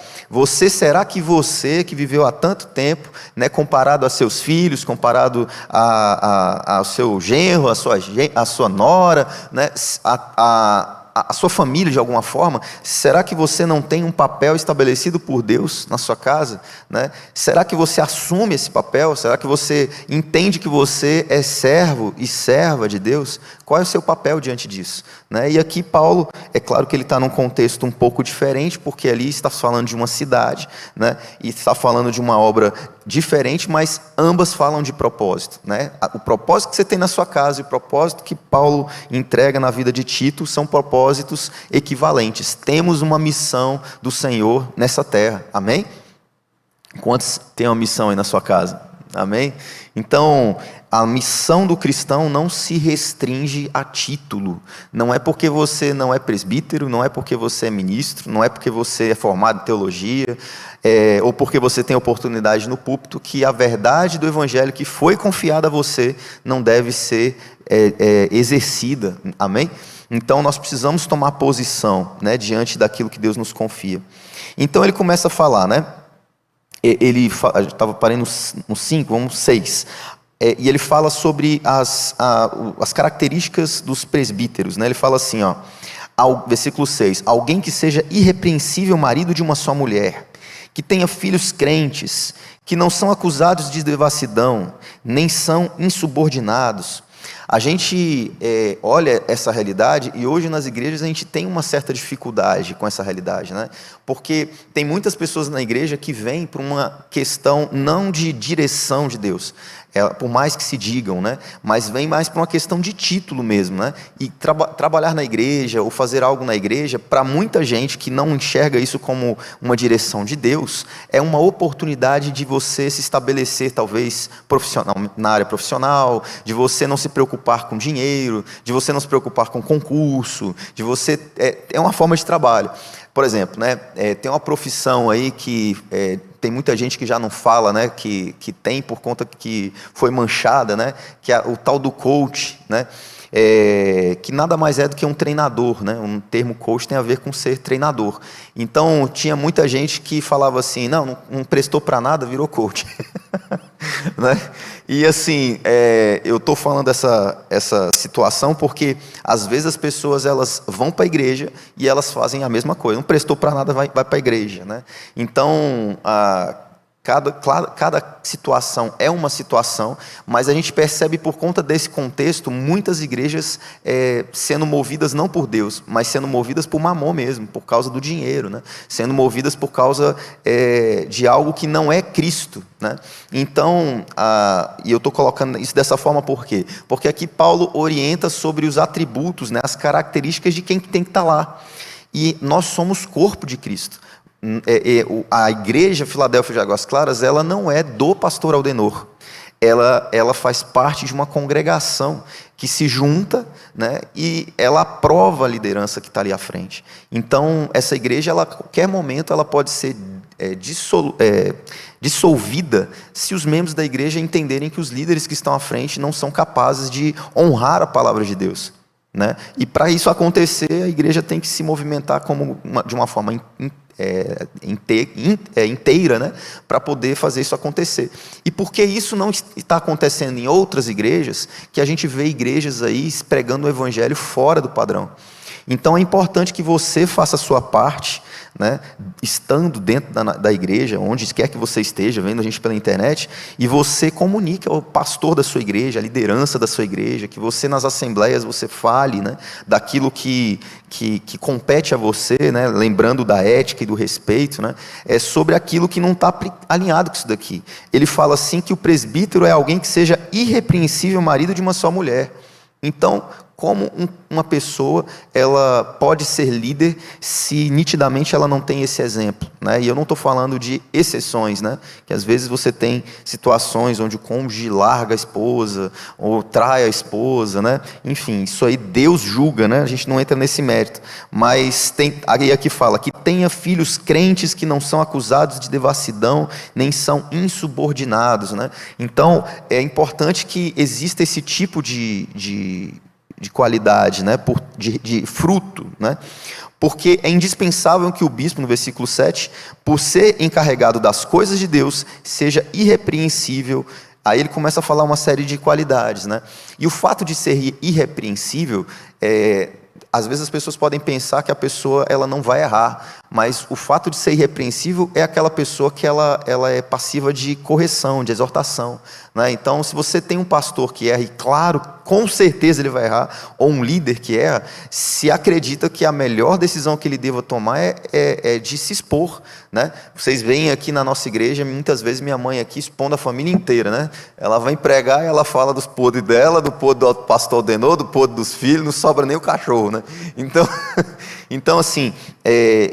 Será que você que viveu há tanto tempo, né, comparado a seus filhos, comparado ao seu genro, a sua nora, né, a sua família de alguma forma, será que você não tem um papel estabelecido por Deus na sua casa, né? Será que você assume esse papel? Será que você entende que você é servo e serva de Deus? Qual é o seu papel diante disso, né? E aqui Paulo, é claro que ele está num contexto um pouco diferente, porque ali está falando de uma cidade, né? E está falando de uma obra diferente, mas ambas falam de propósito, né? O propósito que você tem na sua casa e o propósito que Paulo entrega na vida de Tito são propósitos equivalentes. Temos uma missão do Senhor nessa terra, amém? Quantos têm uma missão aí na sua casa? Amém? Então, a missão do cristão não se restringe a título. Não é porque você não é presbítero, não é porque você é ministro, não é porque você é formado em teologia, ou porque você tem oportunidade no púlpito, que a verdade do evangelho que foi confiada a você não deve ser exercida. Amém? Então, nós precisamos tomar posição, né, diante daquilo que Deus nos confia. Então, ele começa a falar, né? Estava parando no 5, vamos 6. E ele fala sobre as características dos presbíteros, né? Ele fala assim, ó, versículo 6: alguém que seja irrepreensível marido de uma só mulher, que tenha filhos crentes, que não são acusados de devassidão, nem são insubordinados. A gente olha essa realidade e hoje nas igrejas a gente tem uma certa dificuldade com essa realidade, né? Porque tem muitas pessoas na igreja que vêm por uma questão não de direção de Deus. por mais que se digam, né? Mas vem mais para uma questão de título mesmo, né? E trabalhar na igreja ou fazer algo na igreja, para muita gente que não enxerga isso como uma direção de Deus, é uma oportunidade de você se estabelecer, talvez, profissional, na área profissional, de você não se preocupar com dinheiro, de você não se preocupar com concurso, de você... É uma forma de trabalho. Por exemplo, né, tem uma profissão aí que tem muita gente que já não fala, né, que tem por conta que foi manchada, né, que é o tal do coach, né, que nada mais é do que um treinador, né, um termo coach tem a ver com ser treinador. Então, tinha muita gente que falava assim, não prestou para nada, virou coach. Né? E assim, eu estou falando essa situação porque às vezes as pessoas elas vão para a igreja e elas fazem a mesma coisa, não prestou para nada, vai para a igreja, né? Então, cada situação é uma situação, mas a gente percebe por conta desse contexto muitas igrejas sendo movidas não por Deus, mas sendo movidas por mamon mesmo, por causa do dinheiro, né? Sendo movidas por causa de algo que não é Cristo, né? Então, e eu estou colocando isso dessa forma por quê? Porque aqui Paulo orienta sobre os atributos, né, as características de quem tem que estar lá. E nós somos corpo de Cristo. A igreja Filadélfia de Águas Claras, ela não é do pastor Aldenor. Ela faz parte de uma congregação que se junta, né, e ela aprova a liderança que está ali à frente. Então, essa igreja, a qualquer momento, ela pode ser dissolvida se os membros da igreja entenderem que os líderes que estão à frente não são capazes de honrar a palavra de Deus, né? E para isso acontecer, a igreja tem que se movimentar de uma forma inteira, né, para poder fazer isso acontecer. E por que isso não está acontecendo em outras igrejas, que a gente vê igrejas aí pregando o evangelho fora do padrão? Então é importante que você faça a sua parte, né, estando dentro da igreja, onde quer que você esteja, vendo a gente pela internet, e você comunique ao pastor da sua igreja, a liderança da sua igreja, que você nas assembleias você fale, né, daquilo que compete a você, né, lembrando da ética e do respeito, né, sobre aquilo que não está alinhado com isso daqui. Ele fala assim que o presbítero é alguém que seja irrepreensível marido de uma só mulher. Então, como uma pessoa ela pode ser líder se nitidamente ela não tem esse exemplo, né? E eu não estou falando de exceções, né? Que às vezes você tem situações onde o cônjuge larga a esposa ou trai a esposa, né? Enfim, isso aí Deus julga, né? A gente não entra nesse mérito, mas aí aqui fala que tenha filhos crentes que não são acusados de devassidão nem são insubordinados, né? Então é importante que exista esse tipo de qualidade, né, de fruto, né, porque é indispensável que o bispo, no versículo 7, por ser encarregado das coisas de Deus, seja irrepreensível. Aí ele começa a falar uma série de qualidades, né, e o fato de ser irrepreensível, às vezes as pessoas podem pensar que a pessoa ela não vai errar, mas o fato de ser irrepreensível é aquela pessoa que ela é passiva de correção, de exortação, né? Então, se você tem um pastor que erra, e claro, com certeza ele vai errar, ou um líder que erra, se acredita que a melhor decisão que ele deva tomar é de se expor, né? Vocês veem aqui na nossa igreja, muitas vezes minha mãe aqui expondo a família inteira, né? Ela vem pregar e ela fala dos podres dela, do podre do pastor Aldenor, do podre dos filhos, não sobra nem o cachorro, né? Então assim,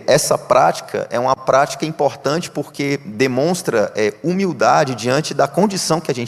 essa prática é uma prática importante porque demonstra humildade diante da condição que a gente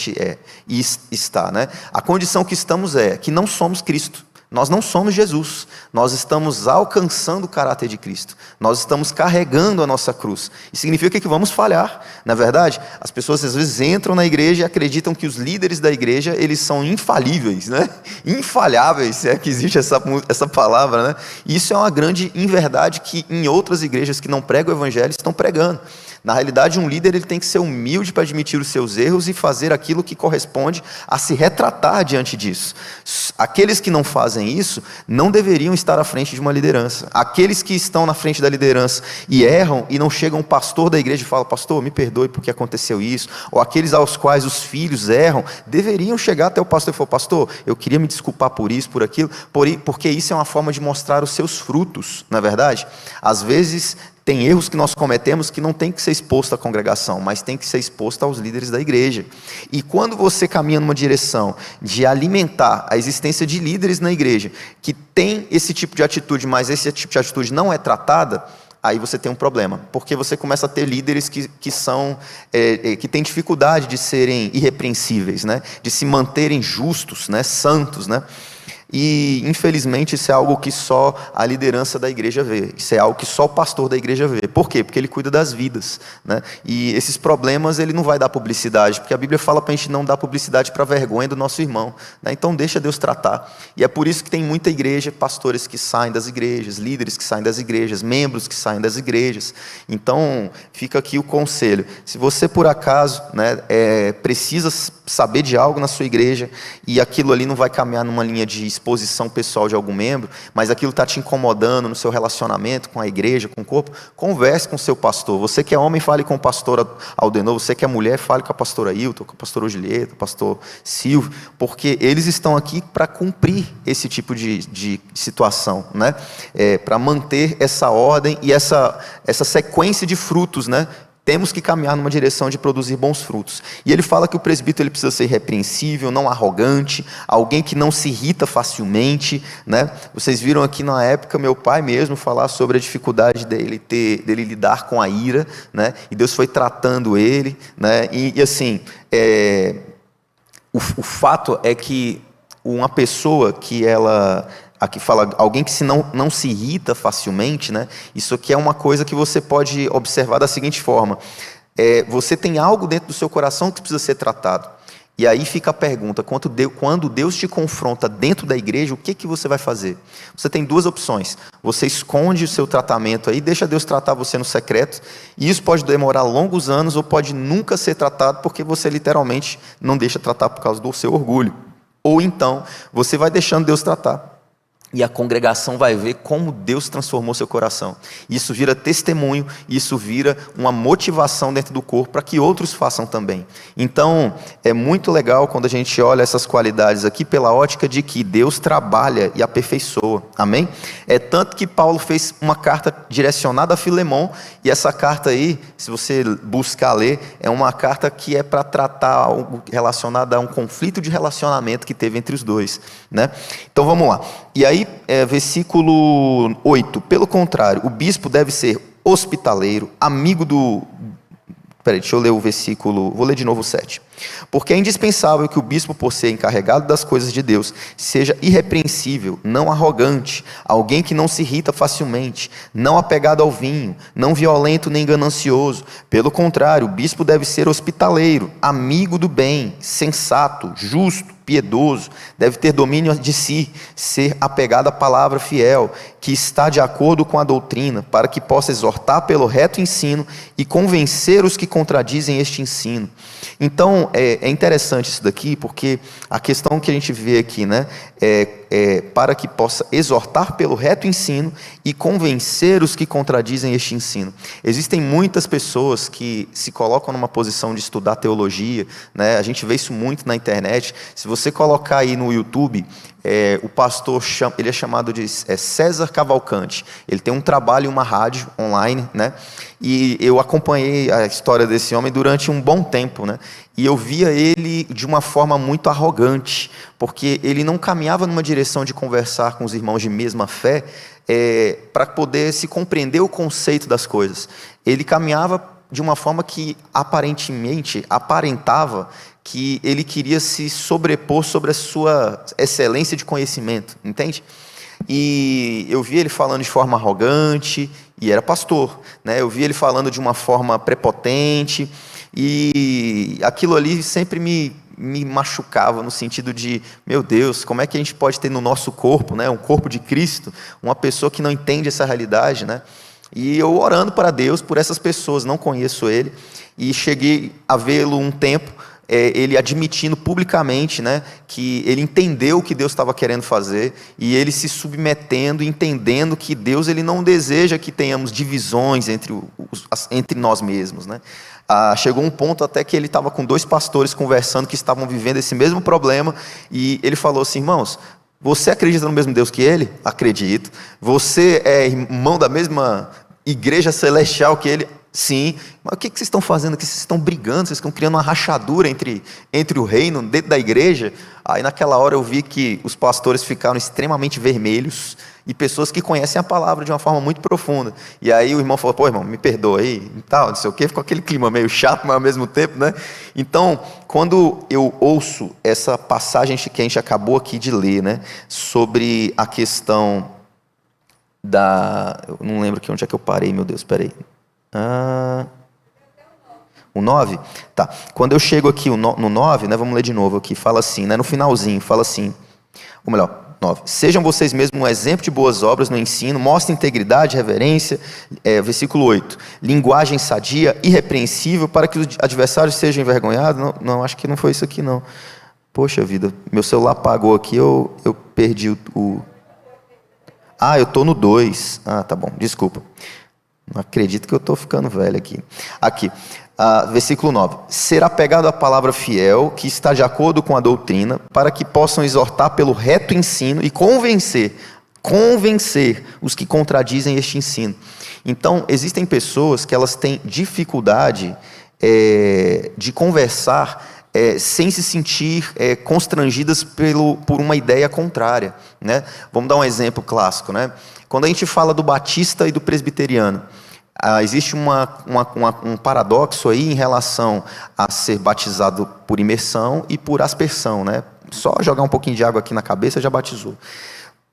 e está, né? A condição que estamos que não somos Cristo. Nós não somos Jesus, nós estamos alcançando o caráter de Cristo, nós estamos carregando a nossa cruz. Isso significa que vamos falhar, na verdade. As pessoas às vezes entram na igreja e acreditam que os líderes da igreja, eles são infalíveis, né? Infalháveis, se é que existe essa palavra, né? E isso é uma grande inverdade que em outras igrejas que não pregam o evangelho estão pregando. Na realidade, um líder ele tem que ser humilde para admitir os seus erros e fazer aquilo que corresponde a se retratar diante disso. Aqueles que não fazem isso não deveriam estar à frente de uma liderança. Aqueles que estão na frente da liderança e erram e não chegam um pastor da igreja e falam: pastor, me perdoe porque aconteceu isso. Ou aqueles aos quais os filhos erram, deveriam chegar até o pastor e falar: pastor, eu queria me desculpar por isso, por aquilo, porque isso é uma forma de mostrar os seus frutos, na verdade. Às vezes tem erros que nós cometemos que não tem que ser exposto à congregação, mas tem que ser exposto aos líderes da igreja. E quando você caminha numa direção de alimentar a existência de líderes na igreja que tem esse tipo de atitude, mas esse tipo de atitude não é tratada, aí você tem um problema, porque você começa a ter líderes que têm dificuldade de serem irrepreensíveis, né? De se manterem justos, né? Santos, né? E, infelizmente, isso é algo que só a liderança da igreja vê. Isso é algo que só o pastor da igreja vê. Por quê? Porque ele cuida das vidas, né? E esses problemas ele não vai dar publicidade, porque a Bíblia fala para a gente não dar publicidade para a vergonha do nosso irmão, né? Então deixa Deus tratar. E é por isso que tem muita igreja, pastores que saem das igrejas, líderes que saem das igrejas, membros que saem das igrejas. Então fica aqui o conselho. Se você por acaso, né, precisa saber de algo na sua igreja e aquilo ali não vai caminhar numa linha de exposição pessoal de algum membro, mas aquilo está te incomodando no seu relacionamento com a igreja, com o corpo, converse com o seu pastor. Você que é homem, fale com o pastor Aldenor. Você que é mulher, fale com a pastora Hilton, com a pastora Julieta, com o pastor Silvio, porque eles estão aqui para cumprir esse tipo de situação, né? Para manter essa ordem e essa sequência de frutos, né? Temos que caminhar numa direção de produzir bons frutos. E ele fala que o presbítero ele precisa ser irrepreensível, não arrogante, alguém que não se irrita facilmente, né? Vocês viram aqui na época meu pai mesmo falar sobre a dificuldade dele lidar com a ira, né? E Deus foi tratando ele, né? E assim, o fato é que uma pessoa que aqui fala alguém que não se irrita facilmente, né? Isso aqui é uma coisa que você pode observar da seguinte forma: você tem algo dentro do seu coração que precisa ser tratado. E aí fica a pergunta: quando Deus te confronta dentro da igreja, o que você vai fazer? Você tem duas opções: você esconde o seu tratamento aí, deixa Deus tratar você no secreto, e isso pode demorar longos anos, ou pode nunca ser tratado, porque você literalmente não deixa tratar por causa do seu orgulho. Ou então, você vai deixando Deus tratar. E a congregação vai ver como Deus transformou seu coração. Isso vira testemunho, isso vira uma motivação dentro do corpo para que outros façam também. Então, é muito legal quando a gente olha essas qualidades aqui pela ótica de que Deus trabalha e aperfeiçoa. Amém? É tanto que Paulo fez uma carta direcionada a Filemon, e essa carta aí, se você buscar ler, é uma carta que é para tratar algo relacionado a um conflito de relacionamento que teve entre os dois, né? Então, vamos lá. E aí, versículo 8. Pelo contrário, o bispo deve ser hospitaleiro, amigo do... Peraí, deixa eu ler o versículo... Vou ler de novo o 7. Porque é indispensável que o bispo, por ser encarregado das coisas de Deus, seja irrepreensível, não arrogante, alguém que não se irrita facilmente, não apegado ao vinho, não violento nem ganancioso. Pelo contrário, o bispo deve ser hospitaleiro, amigo do bem, sensato, justo, piedoso, deve ter domínio de si, ser apegado à palavra fiel, que está de acordo com a doutrina, para que possa exortar pelo reto ensino e convencer os que contradizem este ensino. Então, é interessante isso daqui, porque a questão que a gente vê aqui, né, para que possa exortar pelo reto ensino e convencer os que contradizem este ensino. Existem muitas pessoas que se colocam numa posição de estudar teologia, né? A gente vê isso muito na internet. Se você colocar aí no YouTube, o pastor, ele é chamado de César Cavalcante. Ele tem um trabalho em uma rádio online, né? E eu acompanhei a história desse homem durante um bom tempo, né? E eu via ele de uma forma muito arrogante, porque ele não caminhava numa direção de conversar com os irmãos de mesma fé, para poder se compreender o conceito das coisas. Ele caminhava de uma forma que aparentemente aparentava que ele queria se sobrepor sobre a sua excelência de conhecimento, entende? E eu vi ele falando de forma arrogante, e era pastor, né? Eu vi ele falando de uma forma prepotente, e aquilo ali sempre me machucava, no sentido de, meu Deus, como é que a gente pode ter no nosso corpo, né, um corpo de Cristo, uma pessoa que não entende essa realidade, né? E eu orando para Deus por essas pessoas, não conheço ele, e cheguei a vê-lo um tempo, ele admitindo publicamente, né, que ele entendeu o que Deus estava querendo fazer, e ele se submetendo, entendendo que Deus ele não deseja que tenhamos divisões entre nós mesmos, né? Chegou um ponto até que ele estava com 2 pastores conversando que estavam vivendo esse mesmo problema, e ele falou assim: irmãos, você acredita no mesmo Deus que ele? Acredito. Você é irmão da mesma igreja celestial que ele... Sim, mas o que vocês estão fazendo aqui? Vocês estão brigando, vocês estão criando uma rachadura entre o reino, dentro da igreja. Aí naquela hora eu vi que os pastores ficaram extremamente vermelhos, e pessoas que conhecem a palavra de uma forma muito profunda. E aí o irmão falou, pô, irmão, me perdoa aí, e tal, não sei o quê. Ficou aquele clima meio chato, mas ao mesmo tempo, né? Então, quando eu ouço essa passagem que a gente acabou aqui de ler, né, sobre a questão eu não lembro aqui onde é que eu parei, meu Deus, peraí. O 9? Tá. Quando eu chego aqui no 9, né, vamos ler de novo aqui, fala assim, né, no finalzinho, fala assim, ou melhor, 9. Sejam vocês mesmos um exemplo de boas obras no ensino, mostrem integridade, reverência, versículo 8. Linguagem sadia, irrepreensível, para que os adversários sejam envergonhados. Não, acho que não foi isso aqui, não. Poxa vida, meu celular apagou aqui, eu perdi o... eu estou no 2. Tá bom, desculpa. Não acredito que eu estou ficando velho aqui. Aqui, versículo 9. Ser apegado à palavra fiel, que está de acordo com a doutrina, para que possam exortar pelo reto ensino e convencer os que contradizem este ensino. Então, existem pessoas que elas têm dificuldade de conversar sem se sentir constrangidas por uma ideia contrária, né? Vamos dar um exemplo clássico, né? Quando a gente fala do batista e do presbiteriano, existe um paradoxo aí em relação a ser batizado por imersão e por aspersão, né? Só jogar um pouquinho de água aqui na cabeça já batizou.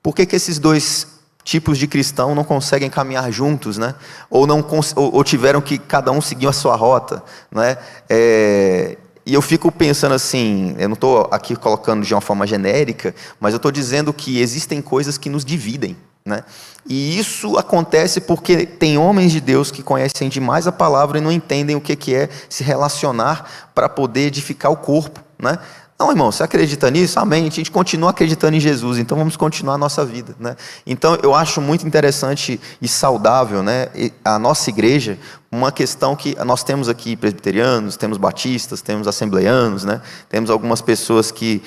Por que esses dois tipos de cristão não conseguem caminhar juntos, né? Ou tiveram que cada um seguir a sua rota, né? E eu fico pensando assim, eu não estou aqui colocando de uma forma genérica, mas eu estou dizendo que existem coisas que nos dividem, né? E isso acontece porque tem homens de Deus que conhecem demais a palavra e não entendem o que é se relacionar para poder edificar o corpo, né? Não, irmão, você acredita nisso? Amém. A gente continua acreditando em Jesus, então vamos continuar a nossa vida, né? Então eu acho muito interessante e saudável, né, a nossa igreja, uma questão que nós temos aqui presbiterianos, temos batistas, temos assembleianos, né? Temos algumas pessoas que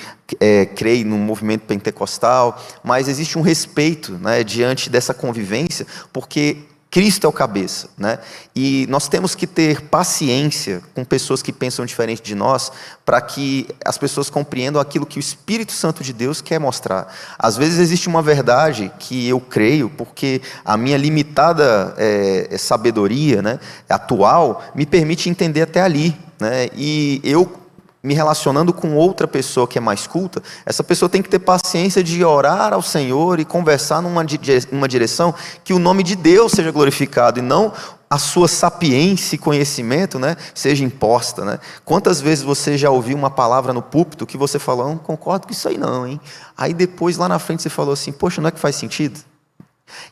creem no movimento pentecostal, mas existe um respeito, né, diante dessa convivência, porque Cristo é o cabeça, né? E nós temos que ter paciência com pessoas que pensam diferente de nós, para que as pessoas compreendam aquilo que o Espírito Santo de Deus quer mostrar. Às vezes existe uma verdade que eu creio, porque a minha limitada sabedoria, né, atual me permite entender até ali, né? E eu me relacionando com outra pessoa que é mais culta, essa pessoa tem que ter paciência de orar ao Senhor e conversar numa direção que o nome de Deus seja glorificado e não a sua sapiência e conhecimento, né, seja imposta, né? Quantas vezes você já ouviu uma palavra no púlpito que você falou, não concordo com isso aí não, hein? Aí depois lá na frente você falou assim, poxa, não é que faz sentido?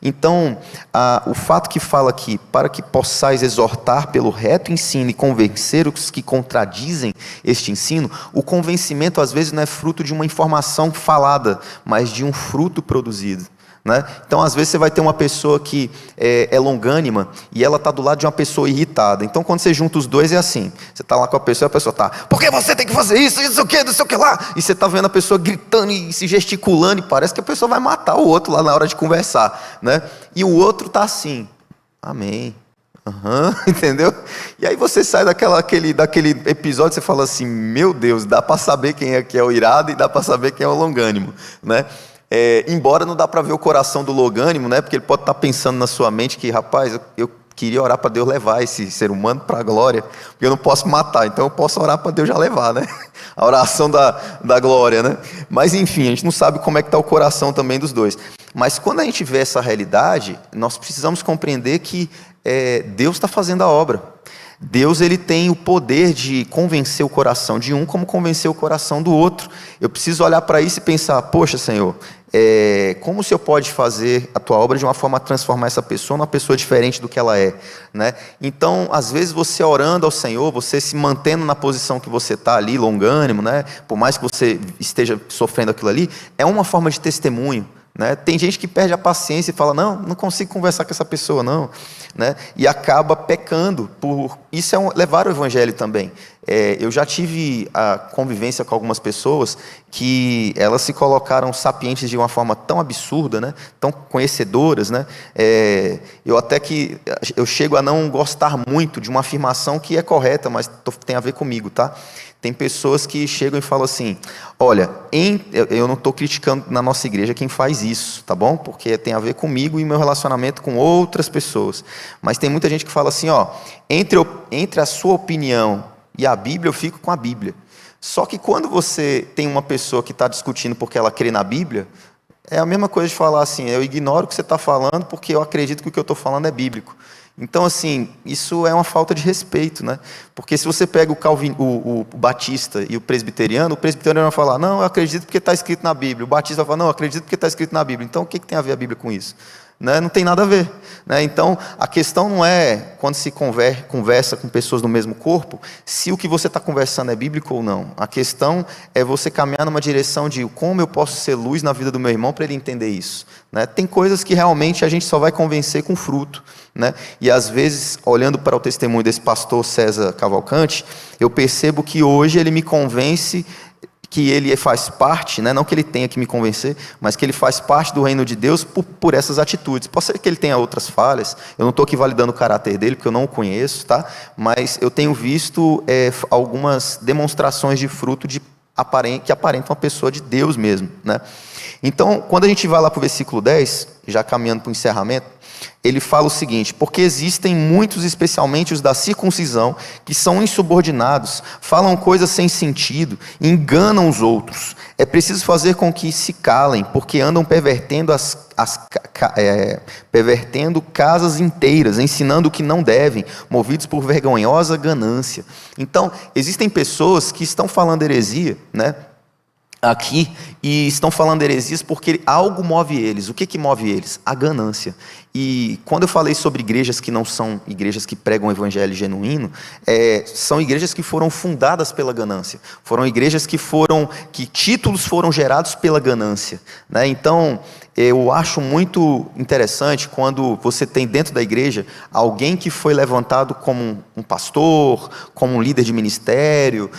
Então, o fato que fala aqui, para que possais exortar pelo reto ensino e convencer os que contradizem este ensino, o convencimento às vezes não é fruto de uma informação falada, mas de um fruto produzido, né? Então, às vezes você vai ter uma pessoa que é longânima e ela está do lado de uma pessoa irritada. Então, quando você junta os dois, é assim: você está lá com a pessoa está, por que você tem que fazer isso, não sei o que lá? E você está vendo a pessoa gritando e se gesticulando, e parece que a pessoa vai matar o outro lá na hora de conversar, né? E o outro está assim, amém. Entendeu? E aí você sai daquele episódio, você fala assim, meu Deus, dá para saber quem é que é o irado e dá para saber quem é o longânimo, né? Embora não dá para ver o coração do longânimo, né? Porque ele pode estar pensando na sua mente que, rapaz, eu queria orar para Deus levar esse ser humano para a glória, porque eu não posso matar, então eu posso orar para Deus já levar, né? A oração da glória, né? Mas enfim, a gente não sabe como é que está o coração também dos dois. Mas quando a gente vê essa realidade, nós precisamos compreender que Deus está fazendo a obra. Deus, ele tem o poder de convencer o coração de um como convencer o coração do outro. Eu preciso olhar para isso e pensar, poxa, Senhor, como o Senhor pode fazer a tua obra de uma forma a transformar essa pessoa numa pessoa diferente do que ela é, né? Então, às vezes você orando ao Senhor, você se mantendo na posição que você está ali, longânimo, né? Por mais que você esteja sofrendo aquilo ali, é uma forma de testemunho, né? Tem gente que perde a paciência e fala, não consigo conversar com essa pessoa não, né? E acaba pecando por isso, levar o evangelho também. eu já tive a convivência com algumas pessoas que elas se colocaram sapientes de uma forma tão absurda, né? Tão conhecedoras, né? Eu chego a não gostar muito de uma afirmação que é correta, mas tem a ver comigo, tá? Tem pessoas que chegam e falam assim, olha, eu não estou criticando na nossa igreja quem faz isso, tá bom? Porque tem a ver comigo e meu relacionamento com outras pessoas. Mas tem muita gente que fala assim, ó, entre a sua opinião e a Bíblia, eu fico com a Bíblia. Só que quando você tem uma pessoa que está discutindo porque ela crê na Bíblia, é a mesma coisa de falar assim, eu ignoro o que você está falando porque eu acredito que o que eu estou falando é bíblico. Então, assim, isso é uma falta de respeito, né? Porque se você pega o batista e o presbiteriano vai falar, não, eu acredito porque está escrito na Bíblia. O batista vai falar, não, eu acredito porque está escrito na Bíblia. Então, o que tem a ver a Bíblia com isso? Né? Não tem nada a ver. Né? Então, a questão não é, quando se conversa com pessoas no mesmo corpo, se o que você está conversando é bíblico ou não. A questão é você caminhar numa direção de como eu posso ser luz na vida do meu irmão para ele entender isso. Né? Tem coisas que realmente a gente só vai convencer com fruto. Né? E às vezes, olhando para o testemunho desse pastor César Cavalcante, eu percebo que hoje ele me convence que ele faz parte, né? Não que ele tenha que me convencer, mas que ele faz parte do reino de Deus por essas atitudes. Pode ser que ele tenha outras falhas, eu não estou aqui validando o caráter dele, porque eu não o conheço, tá? Mas eu tenho visto algumas demonstrações de fruto que aparentam uma pessoa de Deus mesmo. Né? Então, quando a gente vai lá para o versículo 10, já caminhando para o encerramento, ele fala o seguinte, porque existem muitos, especialmente os da circuncisão, que são insubordinados, falam coisas sem sentido, enganam os outros. É preciso fazer com que se calem, porque andam pervertendo pervertendo casas inteiras, ensinando o que não devem, movidos por vergonhosa ganância. Então, existem pessoas que estão falando heresia, né? Aqui, e estão falando heresias porque algo move eles. O que move eles? A ganância. E quando eu falei sobre igrejas que não são igrejas que pregam o evangelho genuíno, são igrejas que foram fundadas pela ganância. Foram igrejas que títulos foram gerados pela ganância. Né? Então, eu acho muito interessante quando você tem dentro da igreja alguém que foi levantado como um pastor, como um líder de ministério,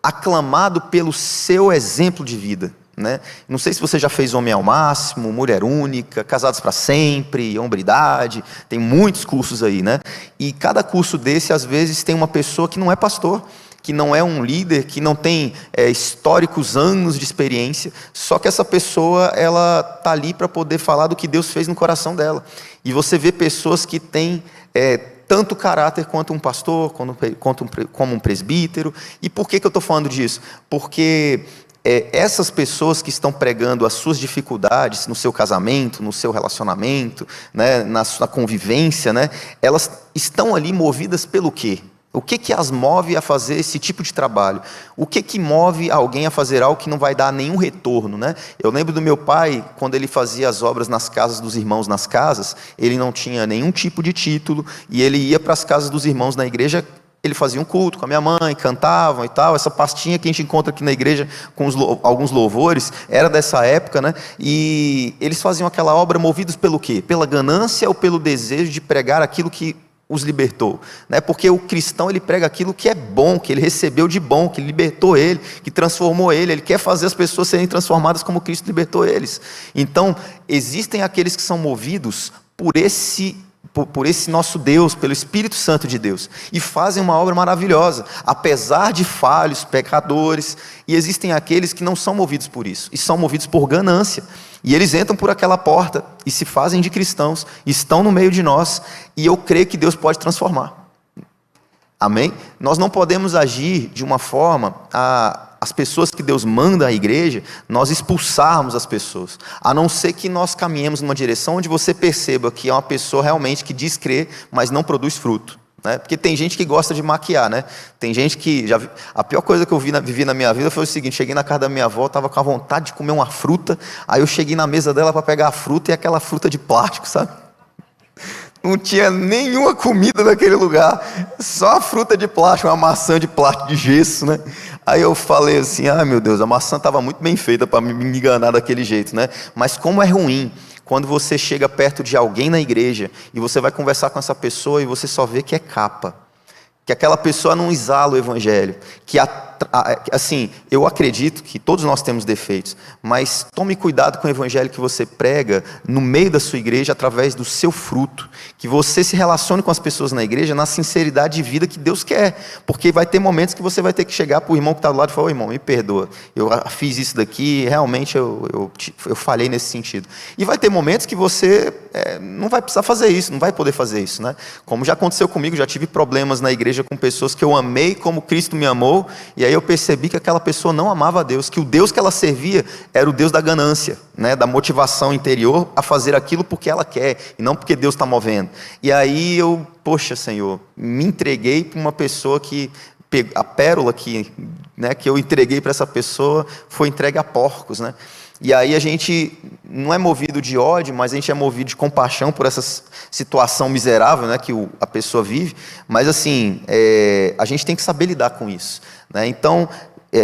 aclamado pelo seu exemplo de vida. Né? Não sei se você já fez Homem ao Máximo, Mulher Única, Casados para Sempre, Hombridade, tem muitos cursos aí, né? E cada curso desse, às vezes, tem uma pessoa que não é pastor, que não é um líder, que não tem históricos anos de experiência, só que essa pessoa, ela está ali para poder falar do que Deus fez no coração dela. E você vê pessoas que têm tanto caráter quanto um pastor, como um presbítero. E por que eu estou falando disso? Porque essas pessoas que estão pregando as suas dificuldades no seu casamento, no seu relacionamento, né, na sua convivência, né, elas estão ali movidas pelo quê? O que as move a fazer esse tipo de trabalho? O que move alguém a fazer algo que não vai dar nenhum retorno? Né? Eu lembro do meu pai, quando ele fazia as obras nas casas dos irmãos nas casas, ele não tinha nenhum tipo de título, e ele ia para as casas dos irmãos na igreja, ele fazia um culto com a minha mãe, cantavam e tal, essa pastinha que a gente encontra aqui na igreja com alguns louvores, era dessa época, né? E eles faziam aquela obra movidos pelo quê? Pela ganância ou pelo desejo de pregar aquilo que os libertou, né? Porque o cristão, ele prega aquilo que é bom, que ele recebeu de bom, que libertou ele, que transformou ele quer fazer as pessoas serem transformadas como Cristo libertou eles. Então, existem aqueles que são movidos por esse nosso Deus, pelo Espírito Santo de Deus, e fazem uma obra maravilhosa, apesar de falhos, pecadores, e existem aqueles que não são movidos por isso, e são movidos por ganância, e eles entram por aquela porta, e se fazem de cristãos, estão no meio de nós, e eu creio que Deus pode transformar. Amém? Nós não podemos agir de uma forma as pessoas que Deus manda à igreja, nós expulsarmos as pessoas, a não ser que nós caminhemos numa direção onde você perceba que é uma pessoa realmente que diz crer, mas não produz fruto. Né? Porque tem gente que gosta de maquiar, né? Tem gente que a pior coisa que eu vivi na minha vida foi o seguinte: cheguei na casa da minha avó, estava com a vontade de comer uma fruta, aí eu cheguei na mesa dela para pegar a fruta e aquela fruta de plástico, sabe? Não tinha nenhuma comida naquele lugar, só a fruta de plástico, uma maçã de plástico de gesso, né? Aí eu falei assim, meu Deus, a maçã estava muito bem feita para me enganar daquele jeito, né? Mas como é ruim quando você chega perto de alguém na igreja e você vai conversar com essa pessoa e você só vê que é capa. que aquela pessoa não exala o evangelho, que assim, eu acredito que todos nós temos defeitos, mas tome cuidado com o evangelho que você prega no meio da sua igreja através do seu fruto, que você se relacione com as pessoas na igreja na sinceridade de vida que Deus quer, porque vai ter momentos que você vai ter que chegar para o irmão que está do lado e falar: ô irmão, me perdoa, eu fiz isso daqui, realmente eu falhei nesse sentido. E vai ter momentos que você não vai precisar fazer isso, não vai poder fazer isso, né? Como já aconteceu comigo, já tive problemas na igreja com pessoas que eu amei como Cristo me amou, e aí eu percebi que aquela pessoa não amava a Deus, que o Deus que ela servia era o Deus da ganância, né? Da motivação interior a fazer aquilo porque ela quer, e não porque Deus está movendo. E aí eu, poxa Senhor, me entreguei para uma pessoa que, a pérola que eu entreguei para essa pessoa foi entregue a porcos, né? E aí a gente não é movido de ódio, mas a gente é movido de compaixão por essa situação miserável, né, que a pessoa vive. Mas assim, a gente tem que saber lidar com isso, né? Então,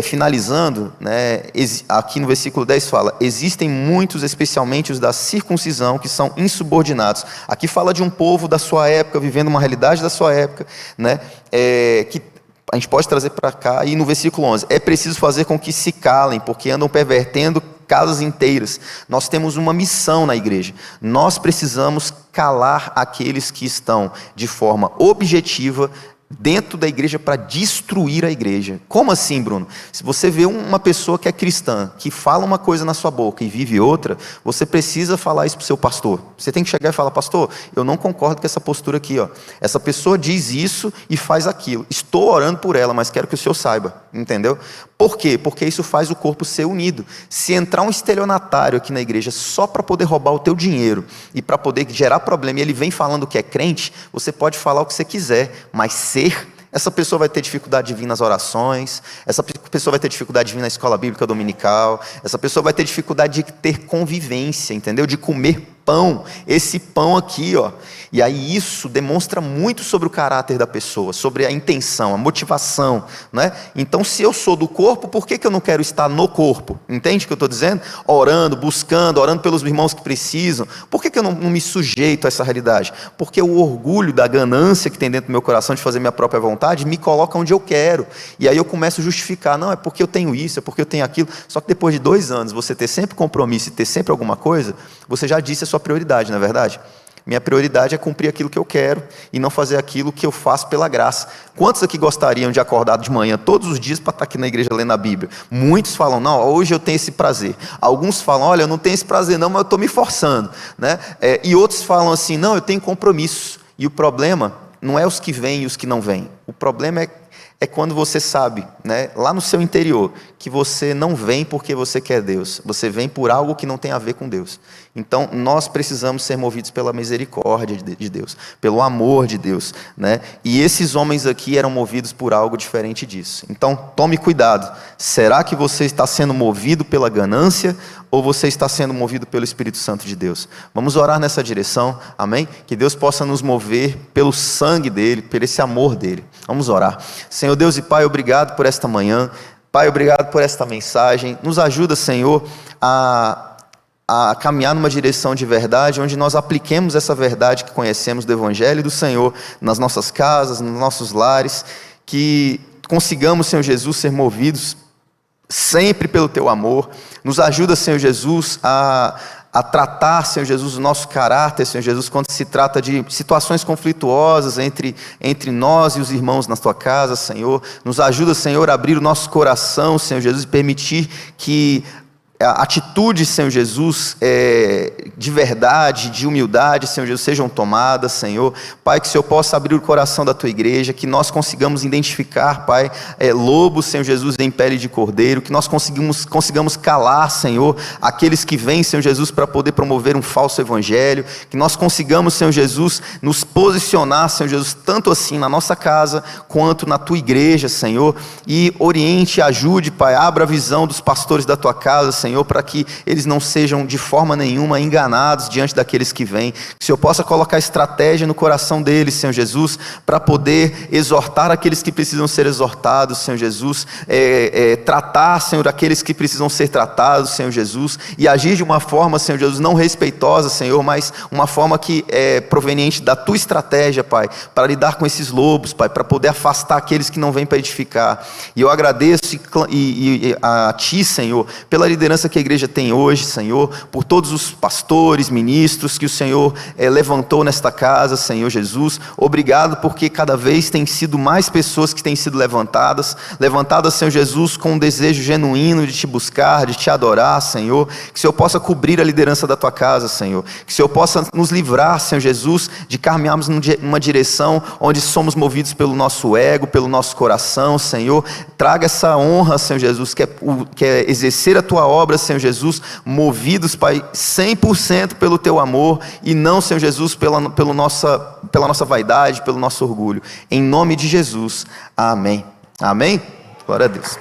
finalizando, né, aqui no versículo 10 fala: existem muitos, especialmente os da circuncisão, que são insubordinados. Aqui fala de um povo da sua época, vivendo uma realidade da sua época, né, que a gente pode trazer para cá. E no versículo 11, é preciso fazer com que se calem, porque andam pervertendo casas inteiras. Nós temos uma missão na igreja. Nós precisamos calar aqueles que estão de forma objetiva dentro da igreja para destruir a igreja. Como assim, Bruno? Se você vê uma pessoa que é cristã, que fala uma coisa na sua boca e vive outra, você precisa falar isso para o seu pastor. Você tem que chegar e falar: pastor, eu não concordo com essa postura aqui, ó. Essa pessoa diz isso e faz aquilo. Estou orando por ela, mas quero que o senhor saiba. Entendeu? Por quê? Porque isso faz o corpo ser unido. Se entrar um estelionatário aqui na igreja só para poder roubar o teu dinheiro e para poder gerar problema, e ele vem falando que é crente, você pode falar o que você quiser, mas essa pessoa vai ter dificuldade de vir nas orações, essa pessoa vai ter dificuldade de vir na escola bíblica dominical, essa pessoa vai ter dificuldade de ter convivência, entendeu? De comer pão, esse pão aqui, ó. E aí isso demonstra muito sobre o caráter da pessoa, sobre a intenção, a motivação, né? Então, se eu sou do corpo, por que eu não quero estar no corpo? Entende o que eu estou dizendo? Orando, buscando, orando pelos irmãos que precisam. Por que eu não me sujeito a essa realidade? Porque o orgulho da ganância que tem dentro do meu coração de fazer minha própria vontade me coloca onde eu quero. E aí eu começo a justificar: não, é porque eu tenho isso, é porque eu tenho aquilo. Só que depois de 2 anos, você ter sempre compromisso e ter sempre alguma coisa, você já disse a sua prioridade, não é verdade? Minha prioridade é cumprir aquilo que eu quero e não fazer aquilo que eu faço pela graça. Quantos aqui gostariam de acordar de manhã todos os dias para estar aqui na igreja lendo a Bíblia? Muitos falam: não, hoje eu tenho esse prazer. Alguns falam: olha, eu não tenho esse prazer não, mas eu estou me forçando, né? E outros falam assim: não, eu tenho compromisso. E o problema não é os que vêm e os que não vêm. O problema é quando você sabe, né, lá no seu interior, que você não vem porque você quer Deus, você vem por algo que não tem a ver com Deus. Então, nós precisamos ser movidos pela misericórdia de Deus, pelo amor de Deus, né? E esses homens aqui eram movidos por algo diferente disso. Então, tome cuidado. Será que você está sendo movido pela ganância ou você está sendo movido pelo Espírito Santo de Deus? Vamos orar nessa direção, amém? Que Deus possa nos mover pelo sangue dEle, por esse amor dEle. Vamos orar. Senhor Deus e Pai, obrigado por esta manhã. Pai, obrigado por esta mensagem. Nos ajuda, Senhor, a caminhar numa direção de verdade, onde nós apliquemos essa verdade que conhecemos do Evangelho do Senhor nas nossas casas, nos nossos lares, que consigamos, Senhor Jesus, ser movidos sempre pelo Teu amor. Nos ajuda, Senhor Jesus, a tratar, Senhor Jesus, o nosso caráter, Senhor Jesus, quando se trata de situações conflituosas entre nós e os irmãos na Tua casa, Senhor. Nos ajuda, Senhor, a abrir o nosso coração, Senhor Jesus, e permitir que atitudes, Senhor Jesus, de verdade, de humildade, Senhor Jesus, sejam tomadas, Senhor. Pai, que o Senhor possa abrir o coração da Tua igreja, que nós consigamos identificar, Pai, lobos, Senhor Jesus, em pele de cordeiro, que nós consigamos calar, Senhor, aqueles que vêm, Senhor Jesus, para poder promover um falso evangelho, que nós consigamos, Senhor Jesus, nos posicionar, Senhor Jesus, tanto assim na nossa casa, quanto na Tua igreja, Senhor, e oriente, ajude, Pai, abra a visão dos pastores da Tua casa, Senhor, Senhor, para que eles não sejam de forma nenhuma enganados diante daqueles que vêm. Que o Senhor possa colocar estratégia no coração deles, Senhor Jesus, para poder exortar aqueles que precisam ser exortados, Senhor Jesus, tratar, Senhor, aqueles que precisam ser tratados, Senhor Jesus, e agir de uma forma, Senhor Jesus, não respeitosa, Senhor, mas uma forma que é proveniente da Tua estratégia, Pai, para lidar com esses lobos, Pai, para poder afastar aqueles que não vêm para edificar. E eu agradeço a Ti, Senhor, pela liderança que a igreja tem hoje, Senhor, por todos os pastores, ministros que o Senhor levantou nesta casa, Senhor Jesus. Obrigado porque cada vez tem sido mais pessoas que têm sido levantadas, Senhor Jesus, com um desejo genuíno de Te buscar, de Te adorar, Senhor. Que o Senhor possa cobrir a liderança da Tua casa, Senhor. Que o Senhor possa nos livrar, Senhor Jesus, de caminharmos numa direção onde somos movidos pelo nosso ego, pelo nosso coração, Senhor. Traga essa honra, Senhor Jesus, que é exercer a Tua obra, Senhor Jesus, movidos, Pai, 100% pelo Teu amor e não, Senhor Jesus, pela nossa vaidade, pelo nosso orgulho. Em nome de Jesus, amém. Amém? Glória a Deus.